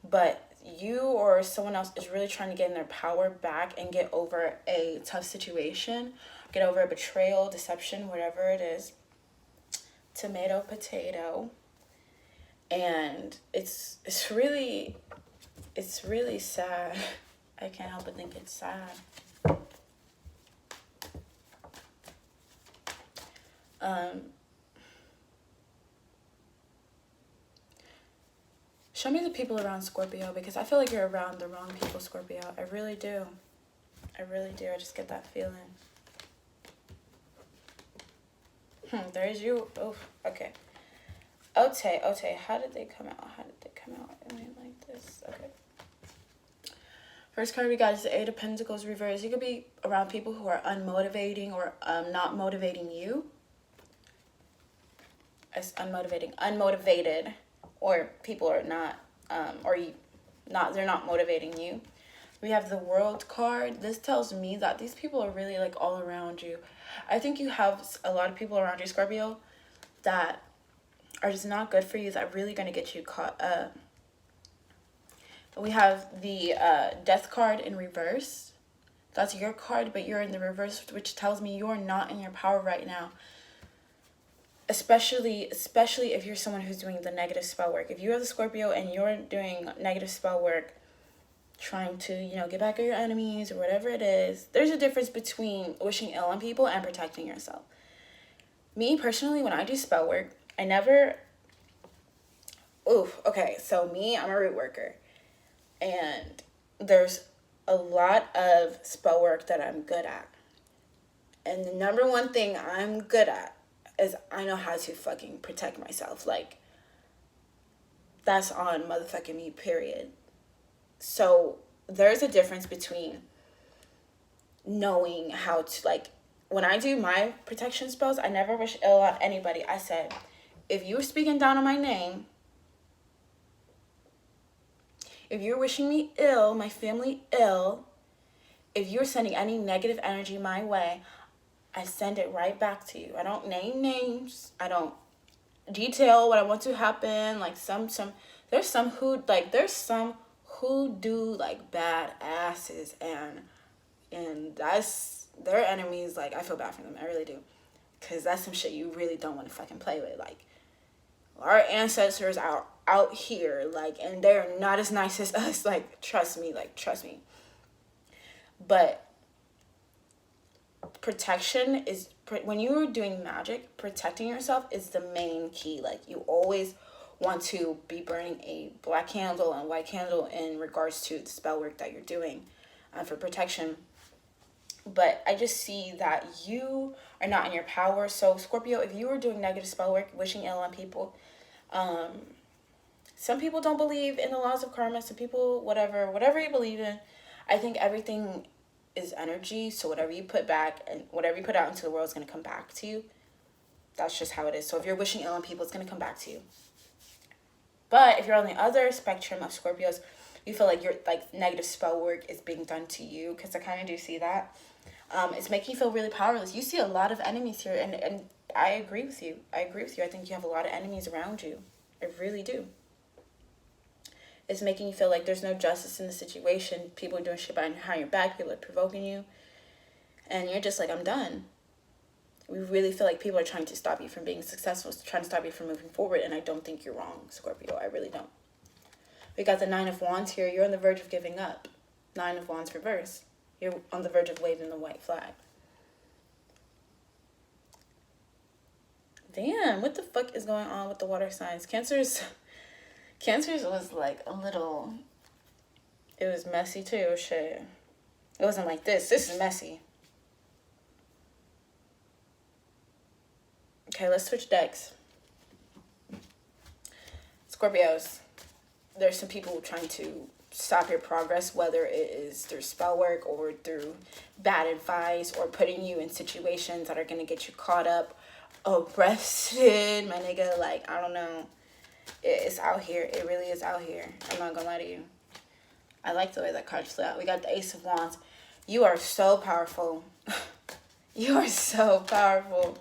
But you or someone else is really trying to get in their power back and get over a tough situation. Get over a betrayal, deception, whatever it is. Tomato, potato. And it's really sad. I can't help but think it's sad. Show me the people around Scorpio, because I feel like you're around the wrong people, Scorpio. I really do. I really do. I just get that feeling. There's you. Oh, okay. Ote. How did they come out? I mean, like this. Okay. First card we got is the Eight of Pentacles reverse. You could be around people who are unmotivating or not motivating you. As unmotivated, or people are not, they're not motivating you. We have the World card. This tells me that these people are really like all around you. I think you have a lot of people around you, Scorpio, that are just not good for you, that are really going to get you caught up. We have the Death card in reverse. That's your card, but you're in the reverse, which tells me you're not in your power right now. Especially if you're someone who's doing the negative spell work. If you're the Scorpio and you're doing negative spell work, trying to, get back at your enemies or whatever it is, there's a difference between wishing ill on people and protecting yourself. Me, personally, when I do spell work, I never... so me, I'm a root worker. And there's a lot of spell work that I'm good at. And the number one thing I'm good at is I know how to fucking protect myself. Like, that's on motherfucking me, period. So there's a difference between knowing how to, like, when I do my protection spells, I never wish ill on anybody. I said, if you're speaking down on my name, if you're wishing me ill, my family ill, if you're sending any negative energy my way, I send it right back to you. I don't name names. I don't detail what I want to happen. Like there's some who do like bad asses, and that's their enemies. Like, I feel bad for them. I really do. Because that's some shit you really don't want to fucking play with. Like, our ancestors are out here, like, and they're not as nice as us. Like, trust me. But protection is, when you're doing magic, protecting yourself is the main key. Like, you always want to be burning a black candle and white candle in regards to the spell work that you're doing for protection. But I just see that you are not in your power. So, Scorpio, if you are doing negative spell work, wishing ill on people, some people don't believe in the laws of karma. Some people, whatever you believe in. I think everything is energy. So whatever you put back and whatever you put out into the world is going to come back to you. That's just how it is. So if you're wishing ill on people, it's going to come back to you. But if you're on the other spectrum of Scorpios, you feel like your negative spell work is being done to you, because I kind of do see that. It's making you feel really powerless. You see a lot of enemies here, and I agree with you. I think you have a lot of enemies around you. I really do. It's making you feel like there's no justice in the situation. People are doing shit behind your back. People are provoking you. And you're just like, I'm done. We really feel like people are trying to stop you from being successful, trying to stop you from moving forward. And I don't think you're wrong, Scorpio. I really don't. We got the Nine of Wands here. You're on the verge of giving up. Nine of Wands reverse. You're on the verge of waving the white flag. Damn, what the fuck is going on with the water signs? Cancer's was like a little... It was messy too, shit. It wasn't like this. This is messy. Okay, let's switch decks. Scorpios. There's some people trying to stop your progress, whether it is through spell work or through bad advice or putting you in situations that are going to get you caught up, arrested, my nigga. Like, I don't know. It's out here. It really is out here. I'm not going to lie to you. I like the way that card flew out. We got the Ace of Wands. You are so powerful. You are so powerful.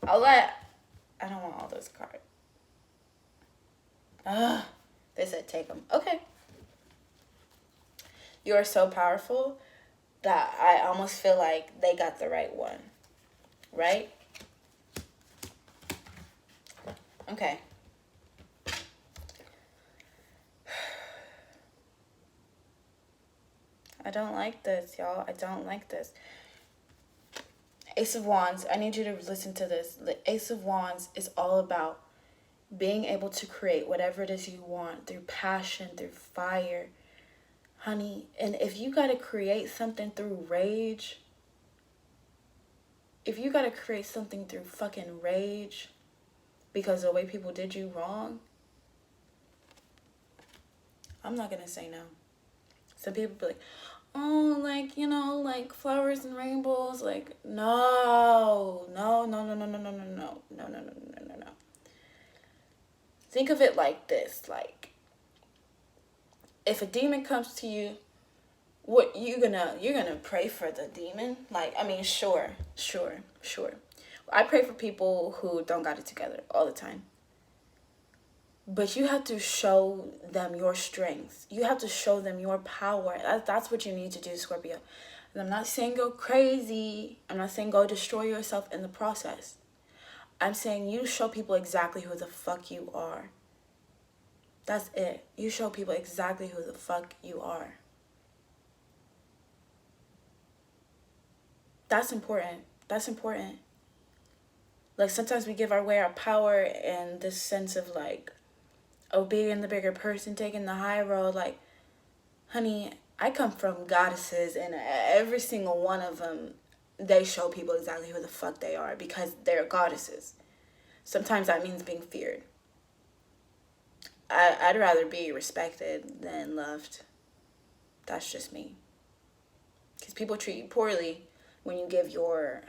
I don't want all those cards. They said take them. Okay. You are so powerful that I almost feel like they got the right one. Right? Okay. I don't like this, y'all. I don't like this. Ace of Wands. I need you to listen to this. The Ace of Wands is all about being able to create whatever it is you want through passion, through fire, honey. And if you got to create something through rage, if you got to create something through fucking rage because of the way people did you wrong, I'm not going to say no. Some people be like, oh, like, you know, like flowers and rainbows. Like, no. Think of it like this. Like, if a demon comes to you, what you're gonna pray for the demon? Like, I mean, sure. I pray for people who don't got it together all the time. But you have to show them your strength. You have to show them your power. That's what you need to do, Scorpio. And I'm not saying go crazy. I'm not saying go destroy yourself in the process. I'm saying you show people exactly who the fuck you are. That's it. You show people exactly who the fuck you are. That's important. Like, sometimes we give away our power in this sense of, like, oh, being the bigger person, taking the high road. Like, honey, I come from goddesses, and every single one of them, they show people exactly who the fuck they are because they're goddesses. Sometimes that means being feared. I'd rather be respected than loved. That's just me. Because people treat you poorly when you give your...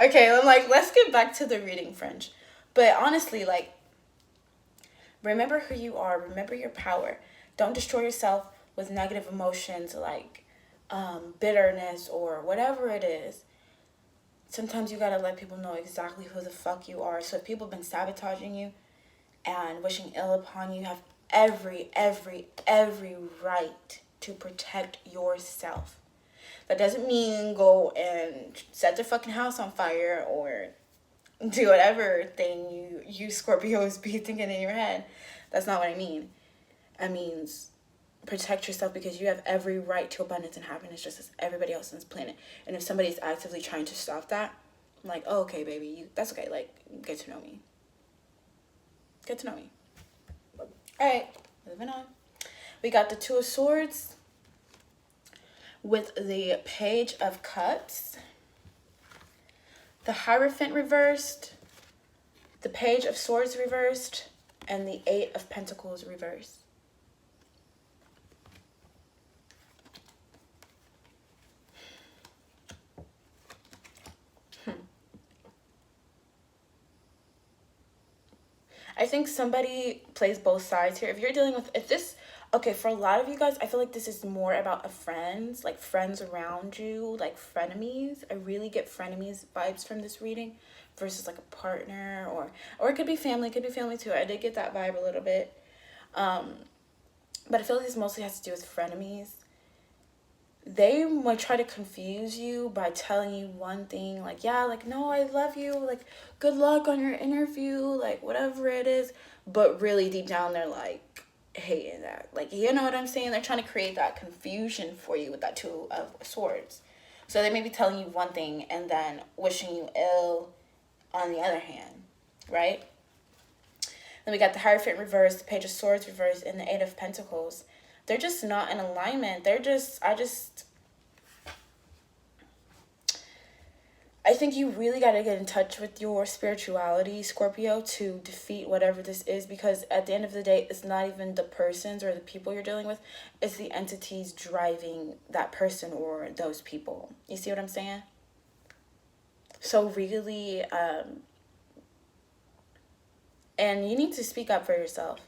Okay, I'm like, let's get back to the reading, French. But honestly, like, remember who you are. Remember your power. Don't destroy yourself with negative emotions like bitterness or whatever it is. Sometimes you gotta let people know exactly who the fuck you are. So if people have been sabotaging you and wishing ill upon you, you have every right to protect yourself. That doesn't mean go and set their fucking house on fire or do whatever thing you Scorpios be thinking in your head. That's not what I mean. It means protect yourself because you have every right to abundance and happiness just as everybody else on this planet. And if somebody's actively trying to stop that, I'm like, oh, okay, baby, that's okay. Like, get to know me. All right, moving on. We got the Two of Swords with the Page of Cups, the Hierophant reversed, the Page of Swords reversed, and the Eight of Pentacles reversed. I think somebody plays both sides here. If you're dealing with, okay, for a lot of you guys, I feel like this is more about a friends, like friends around you, like frenemies. I really get frenemies vibes from this reading versus like a partner or it could be family too. I did get that vibe a little bit. But I feel like this mostly has to do with frenemies. They might try to confuse you by telling you one thing, like, yeah, like, no, I love you, like, good luck on your interview, like, whatever it is, but really deep down they're, like, hating that. Like, you know what I'm saying? They're trying to create that confusion for you with that Two of Swords. So they may be telling you one thing and then wishing you ill on the other hand, right? Then we got the Hierophant reversed, the Page of Swords reversed, and the Eight of Pentacles. They're just not in alignment. I think you really got to get in touch with your spirituality, Scorpio, to defeat whatever this is, because at the end of the day, it's not even the persons or the people you're dealing with. It's the entities driving that person or those people. You see what I'm saying? So really, and you need to speak up for yourself.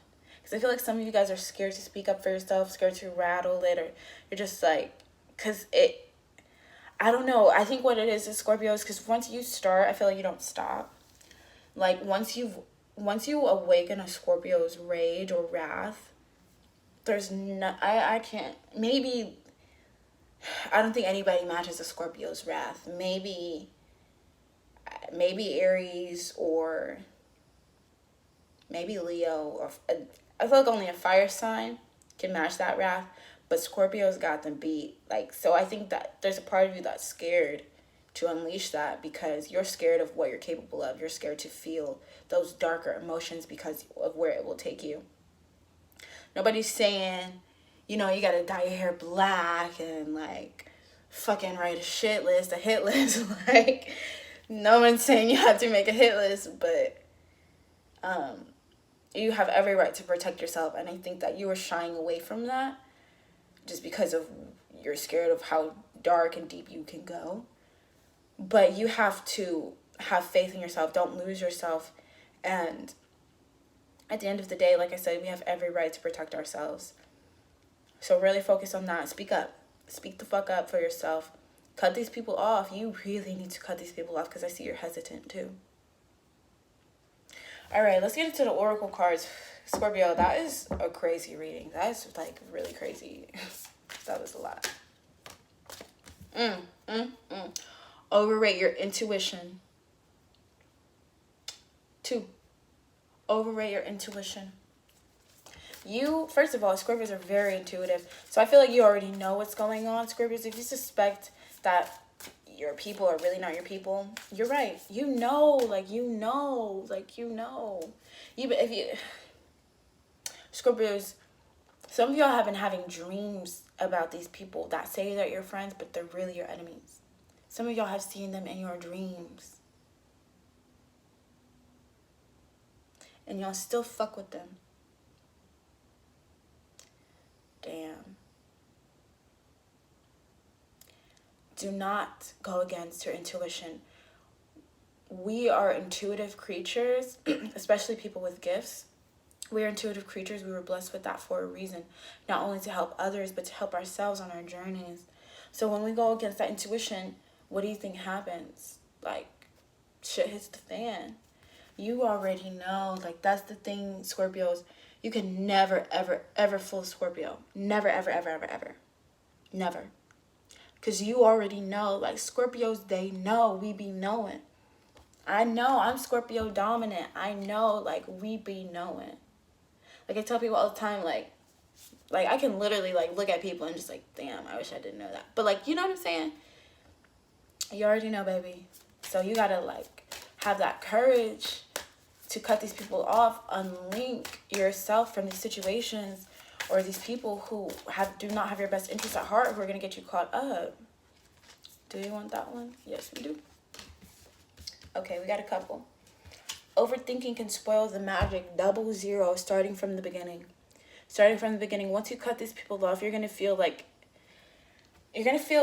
Because I feel like some of you guys are scared to speak up for yourself, scared to rattle it, or you're just like, because I don't know. I think what it is Scorpio, is because once you start, I feel like you don't stop. Like, once you awaken a Scorpio's rage or wrath, there's no, I can't, maybe, I don't think anybody matches a Scorpio's wrath. Maybe Aries or maybe Leo, or I feel like only a fire sign can match that wrath, but Scorpio's got them beat. Like, so I think that there's a part of you that's scared to unleash that because you're scared of what you're capable of. You're scared to feel those darker emotions because of where it will take you. Nobody's saying, you know, you gotta dye your hair black and like fucking write a shit list, a hit list. Like, no one's saying you have to make a hit list, but you have every right to protect yourself. And I think that you are shying away from that just because of you're scared of how dark and deep you can go. But you have to have faith in yourself. Don't lose yourself. And at the end of the day, like I said, we have every right to protect ourselves. So really focus on that. Speak up. Speak the fuck up for yourself. Cut these people off. You really need to cut these people off because I see you're hesitant too. All right, let's get into the oracle cards. Scorpio, that is a crazy reading. That is like really crazy. That was a lot. Overrate your intuition. 2, overrate your intuition. You, first of all, Scorpios are very intuitive. So I feel like you already know what's going on, Scorpios. If you suspect that your people are really not your people, you're right. You know. Scorpios, some of y'all have been having dreams about these people that say that you're friends, but they're really your enemies. Some of y'all have seen them in your dreams. And y'all still fuck with them. Damn. Do not go against your intuition. We are intuitive creatures, especially people with gifts. We are intuitive creatures. We were blessed with that for a reason. Not only to help others, but to help ourselves on our journeys. So when we go against that intuition, what do you think happens? Like, shit hits the fan. You already know. Like, that's the thing, Scorpios. You can never, ever, ever fool Scorpio. Never, ever, ever, ever, ever. Never. Because you already know. Like, Scorpios, they know. We be knowing. I know. I'm Scorpio dominant. I know. Like, we be knowing. Like, I tell people all the time, like I can literally, like, look at people and just, like, damn, I wish I didn't know that. But, like, you know what I'm saying? You already know, baby. So you gotta, like, have that courage to cut these people off, unlink yourself from these situations or these people who do not have your best interests at heart, who are going to get you caught up. Do you want that one? Yes, we do. Okay, we got a couple. Overthinking can spoil the magic. 00, starting from the beginning. Starting from the beginning. Once you cut these people off, you're going to feel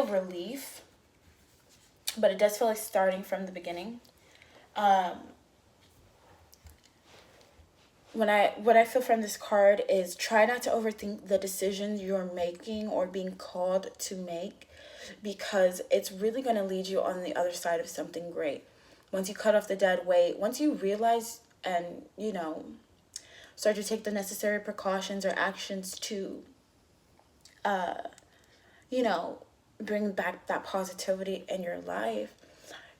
relief. But it does feel like starting from the beginning. What I feel from this card is try not to overthink the decisions you're making or being called to make, because it's really going to lead you on the other side of something great. Once you cut off the dead weight, once you realize and, you know, start to take the necessary precautions or actions to, you know, bring back that positivity in your life,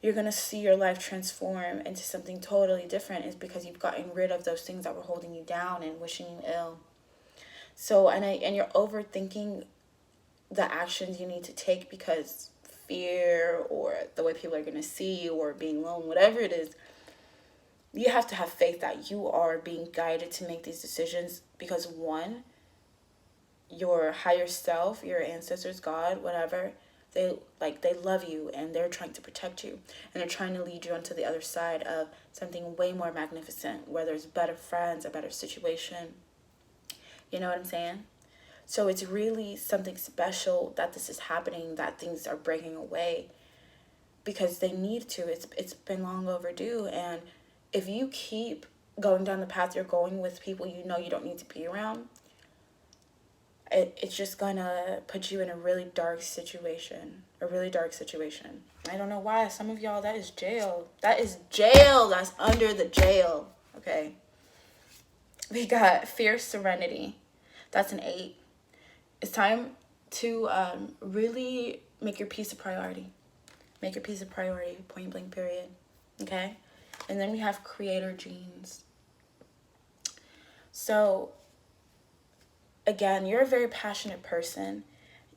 you're going to see your life transform into something totally different. Is because you've gotten rid of those things that were holding you down and wishing you ill. So, and you're overthinking the actions you need to take because fear or the way people are going to see you or being alone, whatever it is. You have to have faith that you are being guided to make these decisions because, one, your higher self, your ancestors, God, whatever, they love you and they're trying to protect you and they're trying to lead you onto the other side of something way more magnificent, where there's better friends, a better situation. You know what I'm saying? So it's really something special that this is happening, that things are breaking away, because they need to. It's been long overdue. And if you keep going down the path you're going with people you know you don't need to be around, it's just gonna put you in a really dark situation. I don't know why. Some of y'all, that is jail. That's under the jail. Okay. We got fierce serenity. That's an 8. It's time to really make your peace a priority. Make your peace a priority, point blank period. Okay? And then we have creator genes. So, again, you're a very passionate person.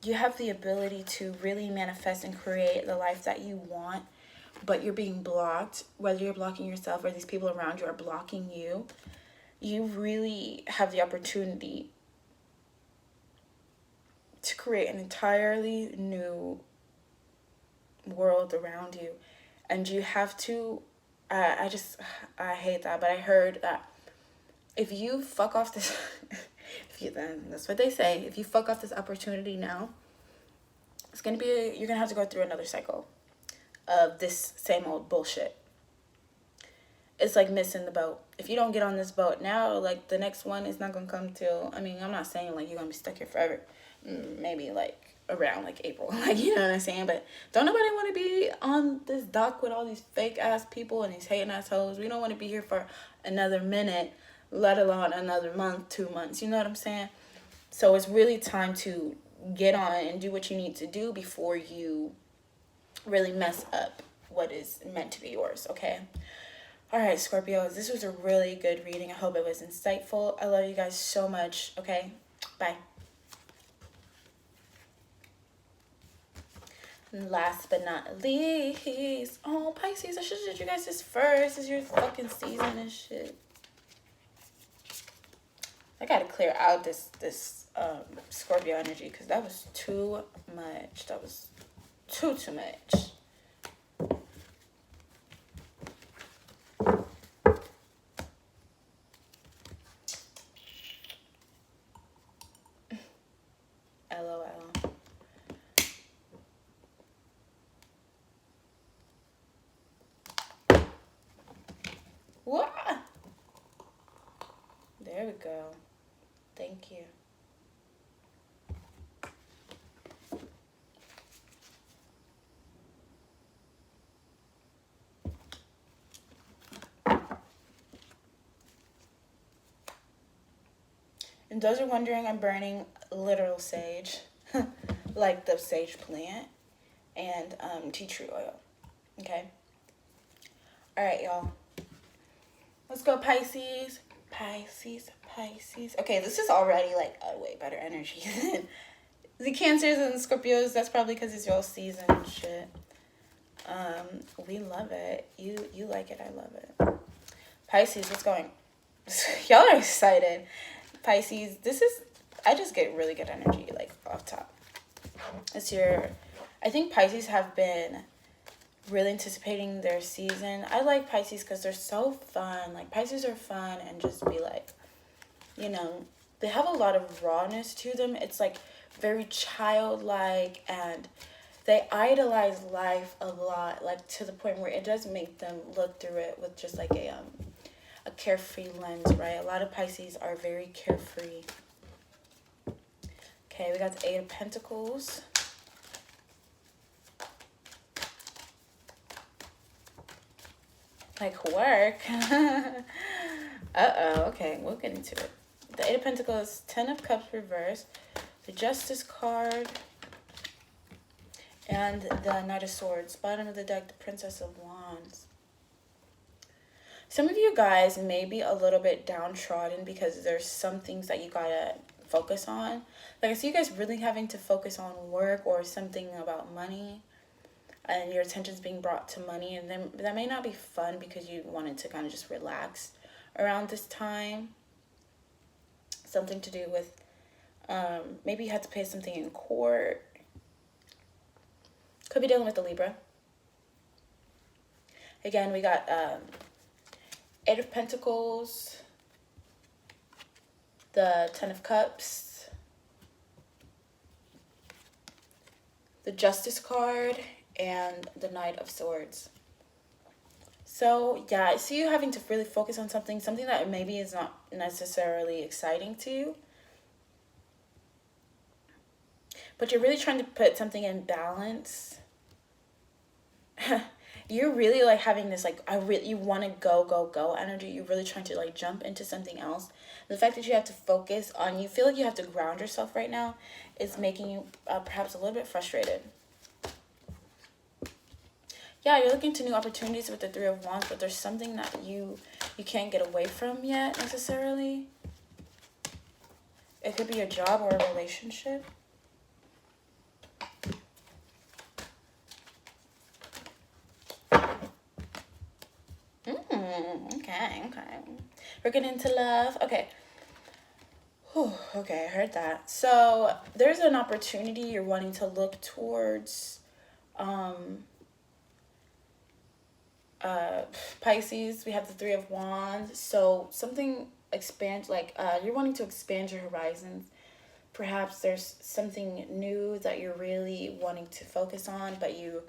you have the ability to really manifest and create the life that you want, but you're being blocked, whether you're blocking yourself or these people around you are blocking you. You really have the opportunity to create an entirely new world around you. And you have to, I hate that, but I heard that if you fuck off this, that's what they say, if you fuck off this opportunity now, it's gonna be, you're gonna have to go through another cycle of this same old bullshit. It's like missing the boat. If you don't get on this boat now, like the next one is not gonna come till, I mean, I'm not saying like you're gonna be stuck here forever. Maybe like around like April, like, you know what I'm saying? But don't nobody want to be on this dock with all these fake ass people and these hating assholes. We don't want to be here for another minute, let alone another month, 2 months. You know what I'm saying? So it's really time to get on and do what you need to do before you really mess up what is meant to be yours, okay? All right, Scorpios, this was a really good reading. I hope it was insightful. I love you guys so much, okay? Bye. And last but not least, oh, Pisces, I should have did you guys this first. It's your fucking season and shit. I gotta clear out this Scorpio energy because that was too much. That was too much. LOL. What? There we go. Thank you. And those are wondering, I'm burning literal sage, like the sage plant, and tea tree oil. Okay. All right, y'all. Let's go, Pisces. Pisces. Okay, this is already like a way better energy than the Cancers and the Scorpios. That's probably because it's your season and shit. We love it. You like it. I love it. Pisces, what's going? Y'all are excited. Pisces, I just get really good energy, like, off top. I think Pisces have been really anticipating their season. I like Pisces because they're so fun. Like, Pisces are fun and just be like, you know, they have a lot of rawness to them. It's, like, very childlike, and they idolize life a lot, like, to the point where it does make them look through it with just, like, a carefree lens, right? A lot of Pisces are very carefree. Okay, we got the Eight of Pentacles. Like work. Uh-oh, okay, we'll get into it. The Eight of Pentacles, Ten of Cups reversed, the Justice card, and the Knight of Swords. Bottom of the deck, the Princess of Wands. Some of you guys may be a little bit downtrodden because there's some things that you gotta focus on. Like, I see you guys really having to focus on work or something about money, and your attention's being brought to money, and then that may not be fun because you wanted to kind of just relax around this time. Something to do with, maybe you had to pay something in court. Could be dealing with the Libra. Again, we got Eight of Pentacles, the Ten of Cups, the Justice card, and the Knight of Swords. So, yeah, I see you having to really focus on something that maybe is not necessarily exciting to you. But you're really trying to put something in balance. You're really, like, having this, like, you want to go energy. You're really trying to, like, jump into something else. The fact that you have to focus on, you feel like you have to ground yourself right now is making you perhaps a little bit frustrated. Yeah, you're looking to new opportunities with the Three of Wands, but there's something that you can't get away from yet, necessarily. It could be a job or a relationship. We're getting into love. Okay. Whew, okay, I heard that. So there's an opportunity you're wanting to look towards. Uh, Pisces, we have the Three of Wands. So something expands, like you're wanting to expand your horizons. Perhaps there's something new that you're really wanting to focus on, but you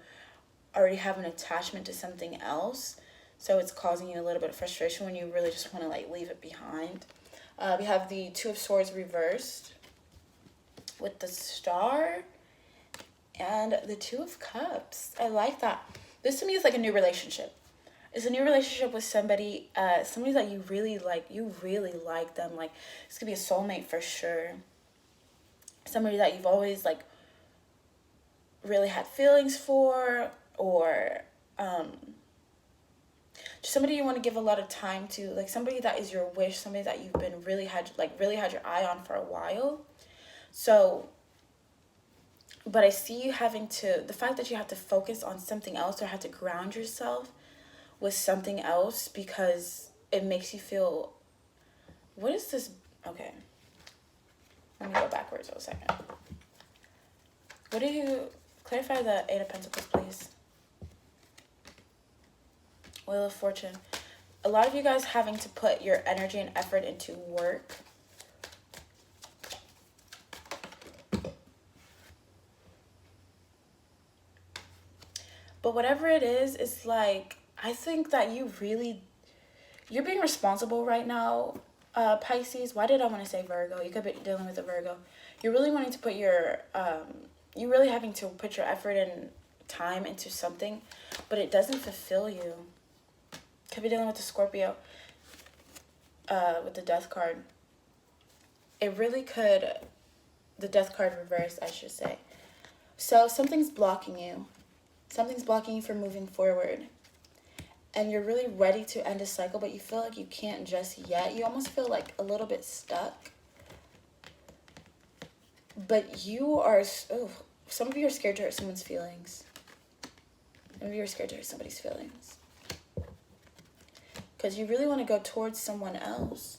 already have an attachment to something else. So it's causing you a little bit of frustration when you really just want to like leave it behind. We have the Two of Swords reversed with the Star and the Two of Cups. I like that. This to me is like a new relationship. It's a new relationship with somebody, somebody that you really like. You really like them. Like, this could be a soulmate for sure. Somebody that you've always like really had feelings for, or just somebody you want to give a lot of time to, like somebody that is your wish, somebody that you've been really had your eye on for a while. So, but I see you having to, the fact that you have to focus on something else or have to ground yourself with something else because it makes you feel, what is this? Okay, let me go backwards for a second. What do you, clarify the Eight of Pentacles, please. Wheel of Fortune. A lot of you guys having to put your energy and effort into work. But whatever it is, it's like, I think that you're being responsible right now, Pisces. Why did I want to say Virgo? You could be dealing with a Virgo. You're really wanting to put your, you're really having to put your effort and time into something, but it doesn't fulfill you. Could be dealing with the Scorpio, with the Death card. It really could, the Death card reversed, I should say. So something's blocking you. Something's blocking you from moving forward. And you're really ready to end a cycle, but you feel like you can't just yet. You almost feel like a little bit stuck. But you are, some of you are scared to hurt someone's feelings. Some of you are scared to hurt somebody's feelings. Because you really want to go towards someone else.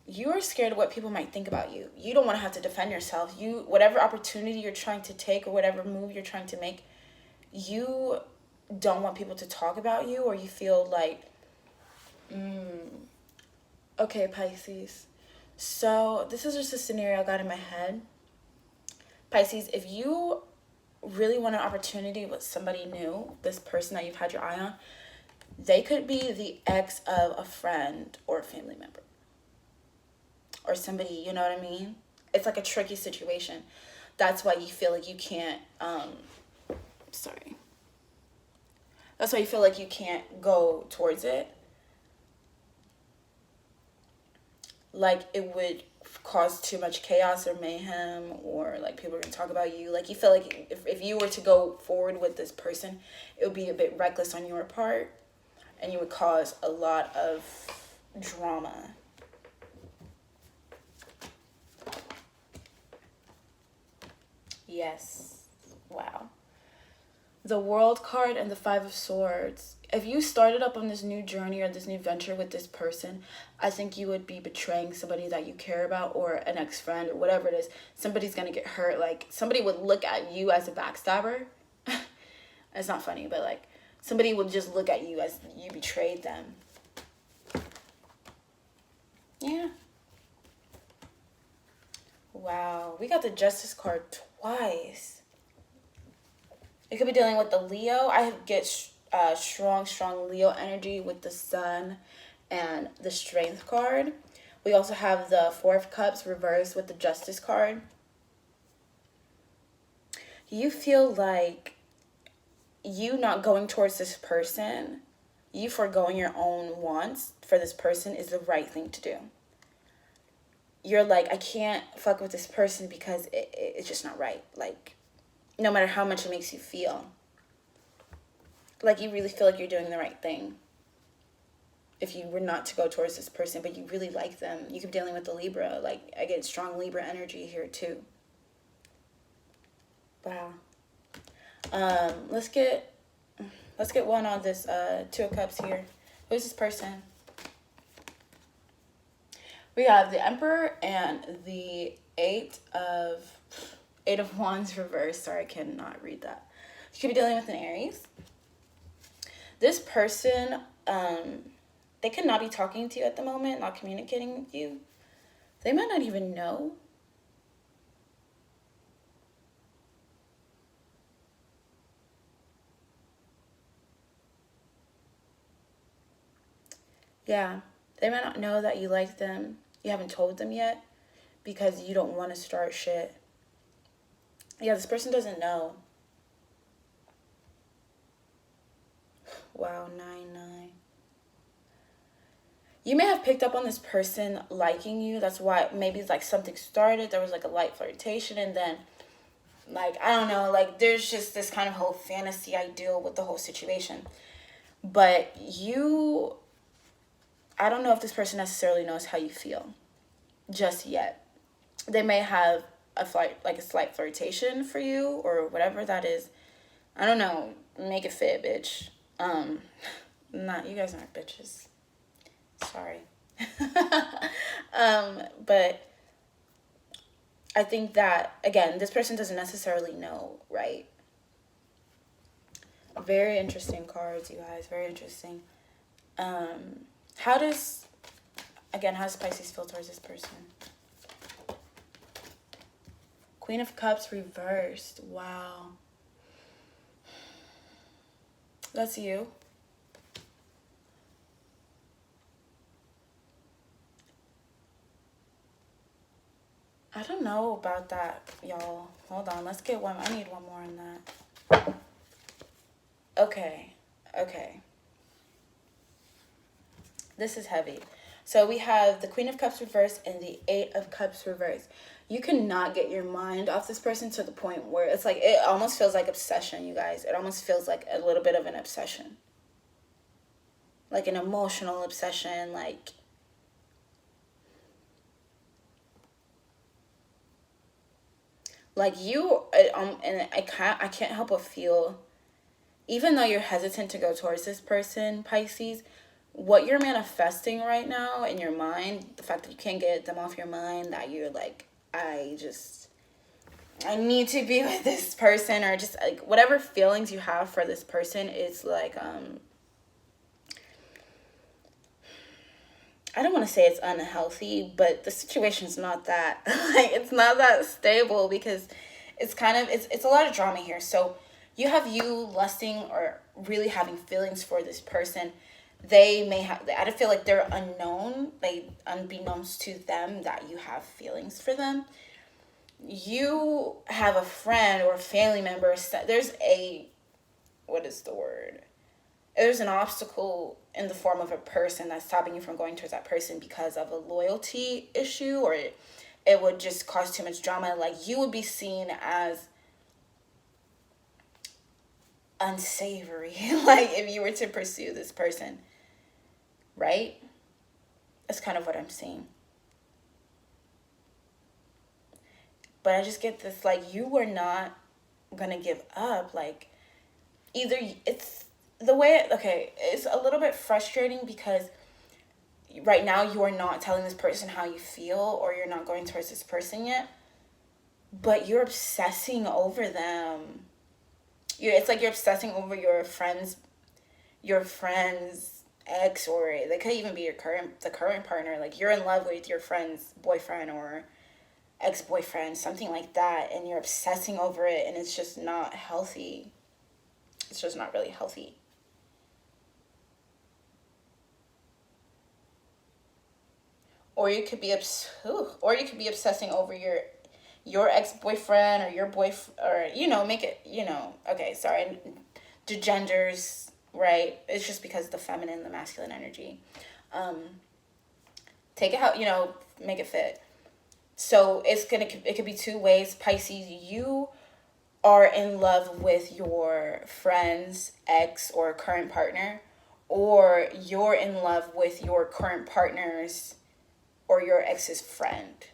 You are scared of what people might think about you. You don't want to have to defend yourself. Whatever opportunity you're trying to take or whatever move you're trying to make, you don't want people to talk about you, or you feel like, okay, Pisces. So this is just a scenario I got in my head. Pisces, if you really want an opportunity with somebody new, this person that you've had your eye on, they could be the ex of a friend or a family member. Or somebody, you know what I mean? It's like a tricky situation. That's why you feel like you can't, That's why you feel like you can't go towards it. Like it would cause too much chaos or mayhem, or like people are going to talk about you. Like you feel like if you were to go forward with this person, it would be a bit reckless on your part, and you would cause a lot of drama. Yes. Wow. The World card and the Five of Swords. If you started up on this new journey or this new venture with this person, I think you would be betraying somebody that you care about, or an ex-friend, or whatever it is. Somebody's going to get hurt. Like, somebody would look at you as a backstabber. It's not funny, but like, somebody would just look at you as you betrayed them. Yeah. Wow. We got the Justice card twice. You could be dealing with the Leo. I get strong Leo energy with the Sun and the Strength card. We also have the Four of Cups reversed with the Justice card. You feel like you not going towards this person, you foregoing your own wants for this person is the right thing to do. You're like, I can't fuck with this person because it's just not right. Like, no matter how much it makes you feel. Like, you really feel like you're doing the right thing. If you were not to go towards this person, but you really like them. You could be dealing with the Libra. Like, I get strong Libra energy here, too. Wow. Let's get one on this Two of Cups here. Who's this person? We have the Emperor and the Eight of Wands reversed. Sorry, I cannot read that. You could be dealing with an Aries. This person, they could not be talking to you at the moment, not communicating with you. They might not even know. Yeah, they might not know that you like them. You haven't told them yet because you don't want to start shit. Yeah, this person doesn't know. Wow, 9-9. You may have picked up on this person liking you. That's why maybe like something started. There was like a light flirtation, and then like, I don't know, like there's just this kind of whole fantasy ideal with the whole situation. But I don't know if this person necessarily knows how you feel just yet. They may have a slight flirtation for you or whatever that is. I don't know. Make it fit, bitch. Not you guys aren't bitches. Sorry. But I think that again, this person doesn't necessarily know, right? Very interesting cards, you guys. Very interesting. How does Pisces feel towards this person? Queen of Cups reversed. Wow. That's you. I don't know about that, y'all. Hold on. Let's get one. I need one more on that. Okay. This is heavy. So we have the Queen of Cups reversed and the Eight of Cups reversed. You cannot get your mind off this person to the point where it's like, it almost feels like obsession, you guys. It almost feels like a little bit of an obsession. Like an emotional obsession, like... Like you, and I can't help but feel, even though you're hesitant to go towards this person, Pisces, what you're manifesting right now in your mind, the fact that you can't get them off your mind, that you're like, I need to be with this person, or just like whatever feelings you have for this person, it's like, I don't want to say it's unhealthy, but the situation's not that, like, it's not that stable because it's kind of, it's a lot of drama here. So you have you lusting or really having feelings for this person. They may have, I feel like they're unknown, unbeknownst to them that you have feelings for them. You have a friend or a family member, what is the word? There's an obstacle in the form of a person that's stopping you from going towards that person because of a loyalty issue, or it would just cause too much drama. Like, you would be seen as unsavory, like, if you were to pursue this person, right? That's kind of what I'm seeing. But I just get this, like, you were not gonna give up. Like, either it's the way, okay, it's a little bit frustrating because right now you are not telling this person how you feel, or you're not going towards this person yet, but you're obsessing over them. It's like you're obsessing over your friend's ex, or they could even be the current partner. Like, you're in love with your friend's boyfriend or ex-boyfriend, something like that, and you're obsessing over it, and it's just not healthy. It's just not really healthy. Or you could be obsessing over your ex-boyfriend or your boyfriend, or make it, okay, sorry, the genders, right? It's just because the feminine, the masculine energy. Take it out, make it fit. So it could be two ways. Pisces, you are in love with your friend's ex or current partner, or you're in love with your current partner's or your ex's friend.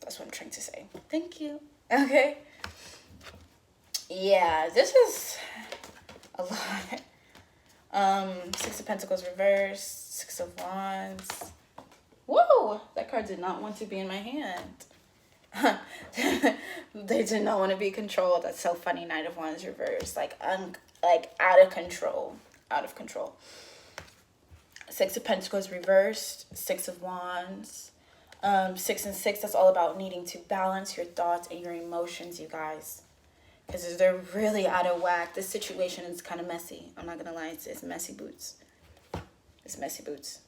That's what I'm trying to say. Thank you. Okay. Yeah, this is a lot. Six of Pentacles reversed, Six of Wands. Whoa, that card did not want to be in my hand. They did not want to be controlled. That's so funny. Knight of Wands reversed, like out of control, out of control. Six of Pentacles reversed, Six of Wands. 6 and 6, that's all about needing to balance your thoughts and your emotions, you guys. Because they're really out of whack. This situation is kind of messy. I'm not going to lie. It's messy boots. It's messy boots.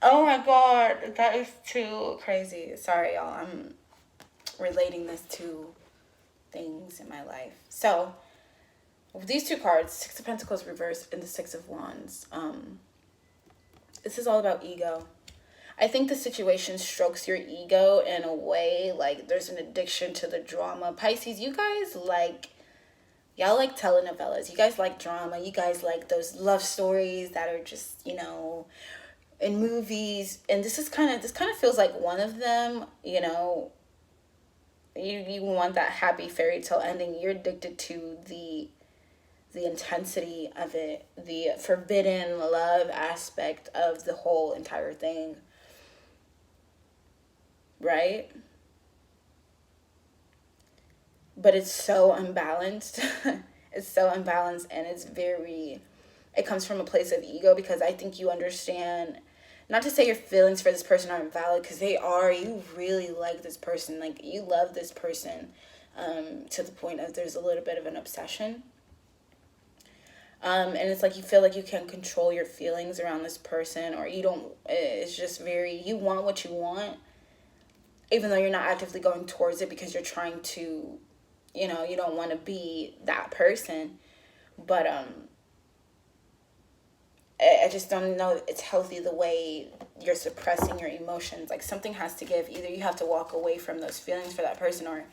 Oh my god. That is too crazy. Sorry, y'all. I'm relating this to things in my life. So, with these two cards, Six of Pentacles reversed and the Six of Wands, this is all about ego. I think the situation strokes your ego in a way, like there's an addiction to the drama. Pisces, you guys y'all like telenovelas. You guys like drama. You guys like those love stories that are just, you know, in movies. And this kind of feels like one of them, you know. You want that happy fairy tale ending. You're addicted to the intensity of it, the forbidden love aspect of the whole entire thing, right? But it's so unbalanced. It's so unbalanced, and it comes from a place of ego, because I think you understand, not to say your feelings for this person aren't valid, because they are. You really like this person, like you love this person, to the point of there's a little bit of an obsession. And it's like you feel like you can control your feelings around this person, or you don't. It's just you want what you want, even though you're not actively going towards it, because you're trying to, you know, you don't want to be that person. But I just don't know it's healthy the way you're suppressing your emotions. Like something has to give. Either you have to walk away from those feelings for that person, or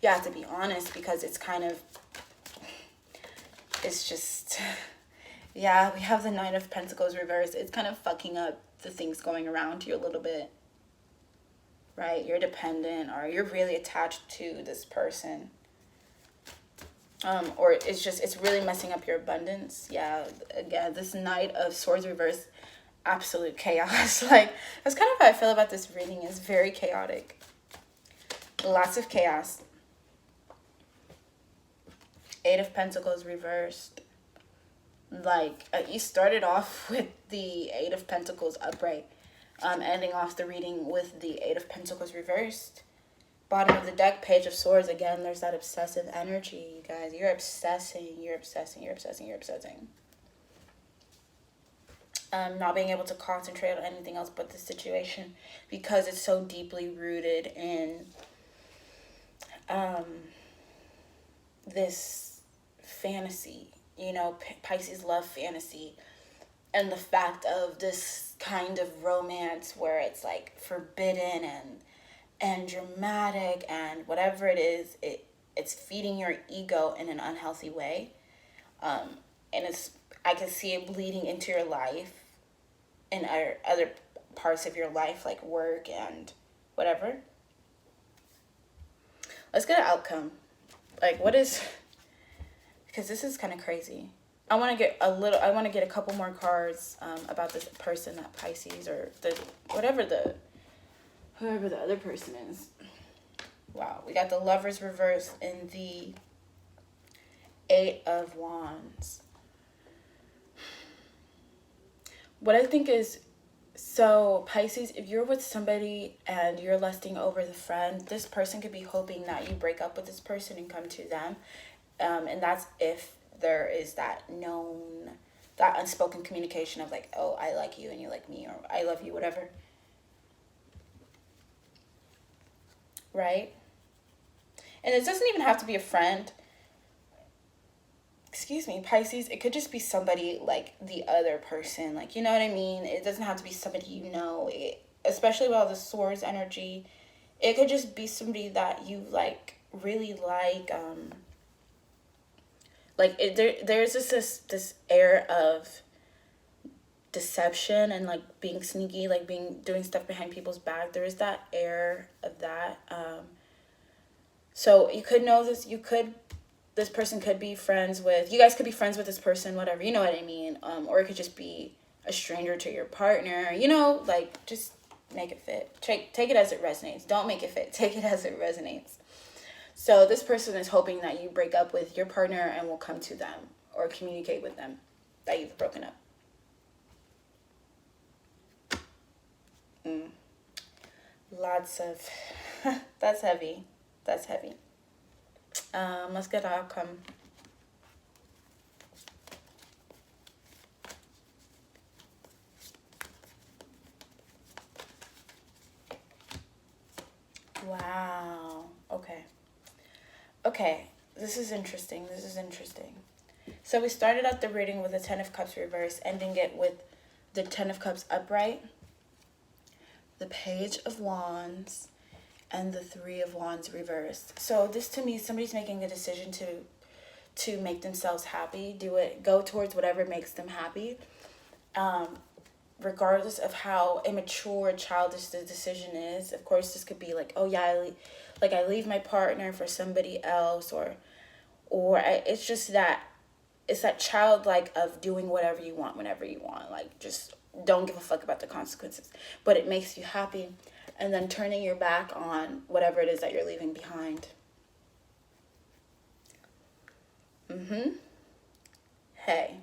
you have to be honest, because it's just, yeah, we have the Nine of Pentacles reversed. It's kind of fucking up the things going around you a little bit, right? You're dependent, or you're really attached to this person. Or it's really messing up your abundance. Yeah, again, this Knight of Swords reversed, absolute chaos. Like, that's kind of how I feel about this reading. It's very chaotic. Lots of chaos. Eight of Pentacles reversed. Like, you started off with the Eight of Pentacles upright, ending off the reading with the Eight of Pentacles reversed. Bottom of the deck, Page of Swords. Again, there's that obsessive energy, you guys. You're obsessing. Not being able to concentrate on anything else but the situation, because it's so deeply rooted in this fantasy. You know, Pisces love fantasy, and the fact of this kind of romance where it's like forbidden and dramatic and whatever it is, it's feeding your ego in an unhealthy way, and I can see it bleeding into your life and other parts of your life, like work and whatever. Let's get an outcome. Like, what is, because this is kind of crazy. I want to get a couple more cards about this person, that Pisces, or whoever the other person is. Wow, we got the Lovers reversed and the Eight of Wands. What I think is, so Pisces, if you're with somebody and you're lusting over the friend, this person could be hoping that you break up with this person and come to them. And that's if there is that unspoken communication of like, oh, I like you and you like me, or I love you, whatever. Right? And it doesn't even have to be a friend. Excuse me, Pisces. It could just be somebody like the other person. Like, you know what I mean? It doesn't have to be somebody you know. Especially with all the swords energy. It could just be somebody that you like, really like. There's just this air of deception and like being sneaky, like doing stuff behind people's back. There is that air of that. So you could know this. This person could be friends with. You guys could be friends with this person, whatever. You know what I mean. Or it could just be a stranger to your partner. You know, like just make it fit. Take it as it resonates. Don't make it fit. Take it as it resonates. So this person is hoping that you break up with your partner and will come to them or communicate with them that you've broken up. Lots of, that's heavy. That's heavy. Let's get an outcome. Wow. Okay. This is interesting. So we started out the reading with the Ten of Cups reverse, ending it with the Ten of Cups upright, the Page of Wands, and the Three of Wands reversed. So this to me, somebody's making a decision to make themselves happy. Go towards whatever makes them happy. Regardless of how immature, childish the decision is. Of course, this could be like, oh yeah, I leave my partner for somebody else, it's just that, it's that childlike of doing whatever you want whenever you want. Like, just don't give a fuck about the consequences. But it makes you happy. And then turning your back on whatever it is that you're leaving behind. Hey.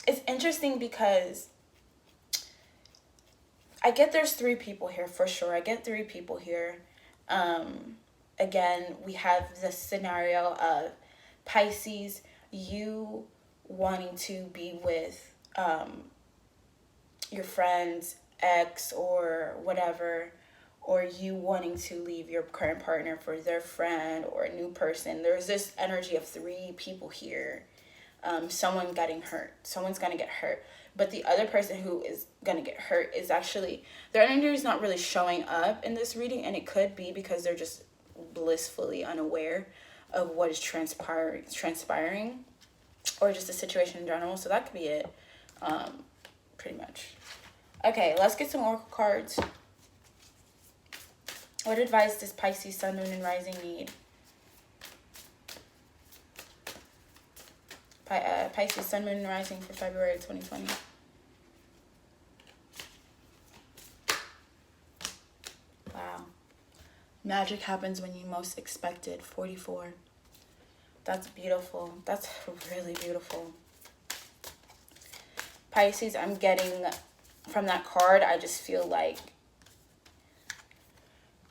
It's interesting because I get there's 3 people here for sure. Again, we have this scenario of Pisces, you wanting to be with your friend's ex or whatever, or you wanting to leave your current partner for their friend or a new person. There's this energy of 3 people here. Someone's going to get hurt. But the other person who is going to get hurt is actually, their energy is not really showing up in this reading, and it could be because they're just blissfully unaware of what is transpiring, or just the situation in general. So that could be it, pretty much. Okay, let's get some oracle cards. What advice does Pisces, Sun, Moon, and Rising need? Pisces, Sun, Moon, and Rising for February 2020. Wow. Magic happens when you most expect it. 44. That's beautiful. That's really beautiful. Pisces, I'm getting from that card, I just feel like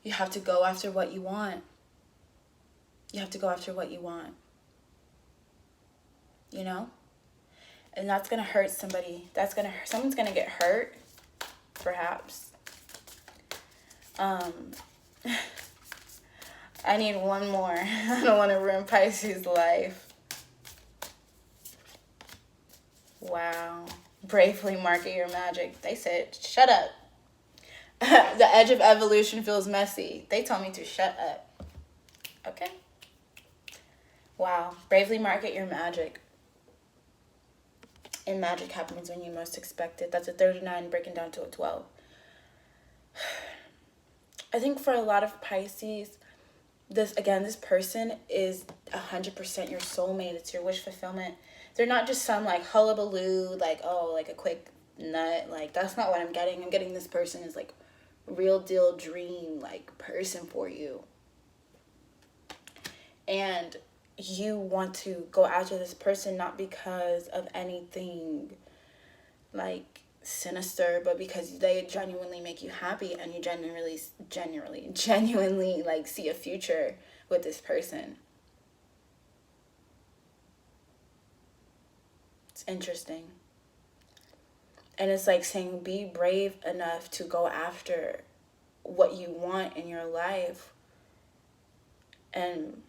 you have to go after what you want. You know? And that's going to hurt somebody. Someone's going to get hurt, perhaps. I need one more. I don't want to ruin Pisces' life. Wow. Bravely market your magic. They said, shut up. The edge of evolution feels messy. They told me to shut up. Okay. Wow. Bravely market your magic. And magic happens when you most expect it. That's a 39 breaking down to a 12. I think for a lot of Pisces, this person is 100% your soulmate. It's your wish fulfillment. They're not just some like hullabaloo, like, oh, like a quick nut. Like, that's not what I'm getting. I'm getting this person is like real deal dream, like, person for you. And you want to go after this person not because of anything like sinister, but because they genuinely make you happy, and you genuinely like see a future with this person. It's interesting. And it's like saying, be brave enough to go after what you want in your life. And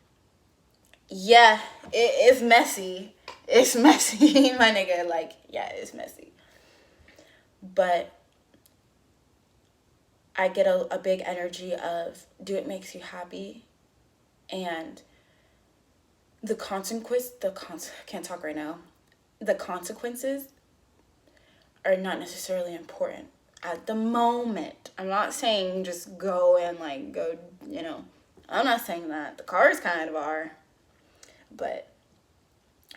yeah, it is messy. It's messy, my nigga. Like, yeah, it's messy. But I get a big energy of do it makes you happy, and can't talk right now. The consequences are not necessarily important at the moment. I'm not saying just go and like go, you know, I'm not saying that. The cards kind of are. But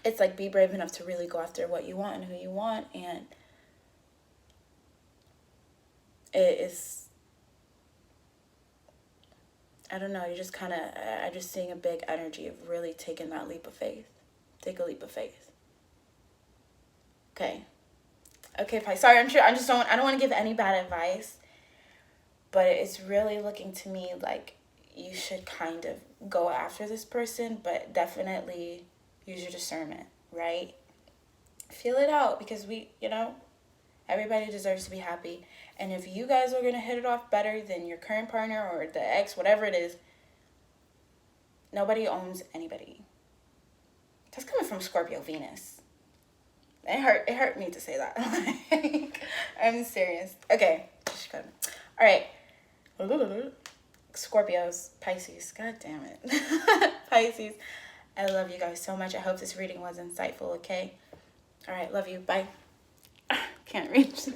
it's like, be brave enough to really go after what you want and who you want. And it is, I don't know, you're just kind of, I'm just seeing a big energy of really taking that leap of faith. Take a leap of faith. Okay. Okay, Pisces. Sorry, I don't want to give any bad advice, but it's really looking to me like you should kind of go after this person, but definitely use your discernment, right? Feel it out, because everybody deserves to be happy. And if you guys are going to hit it off better than your current partner or the ex, whatever it is, nobody owns anybody. That's coming from Scorpio Venus. It hurt me to say that. Like, I'm serious. Okay. All right. Scorpios, Pisces. God damn it. Pisces. I love you guys so much. I hope this reading was insightful, okay? All right. Love you. Bye. Can't reach.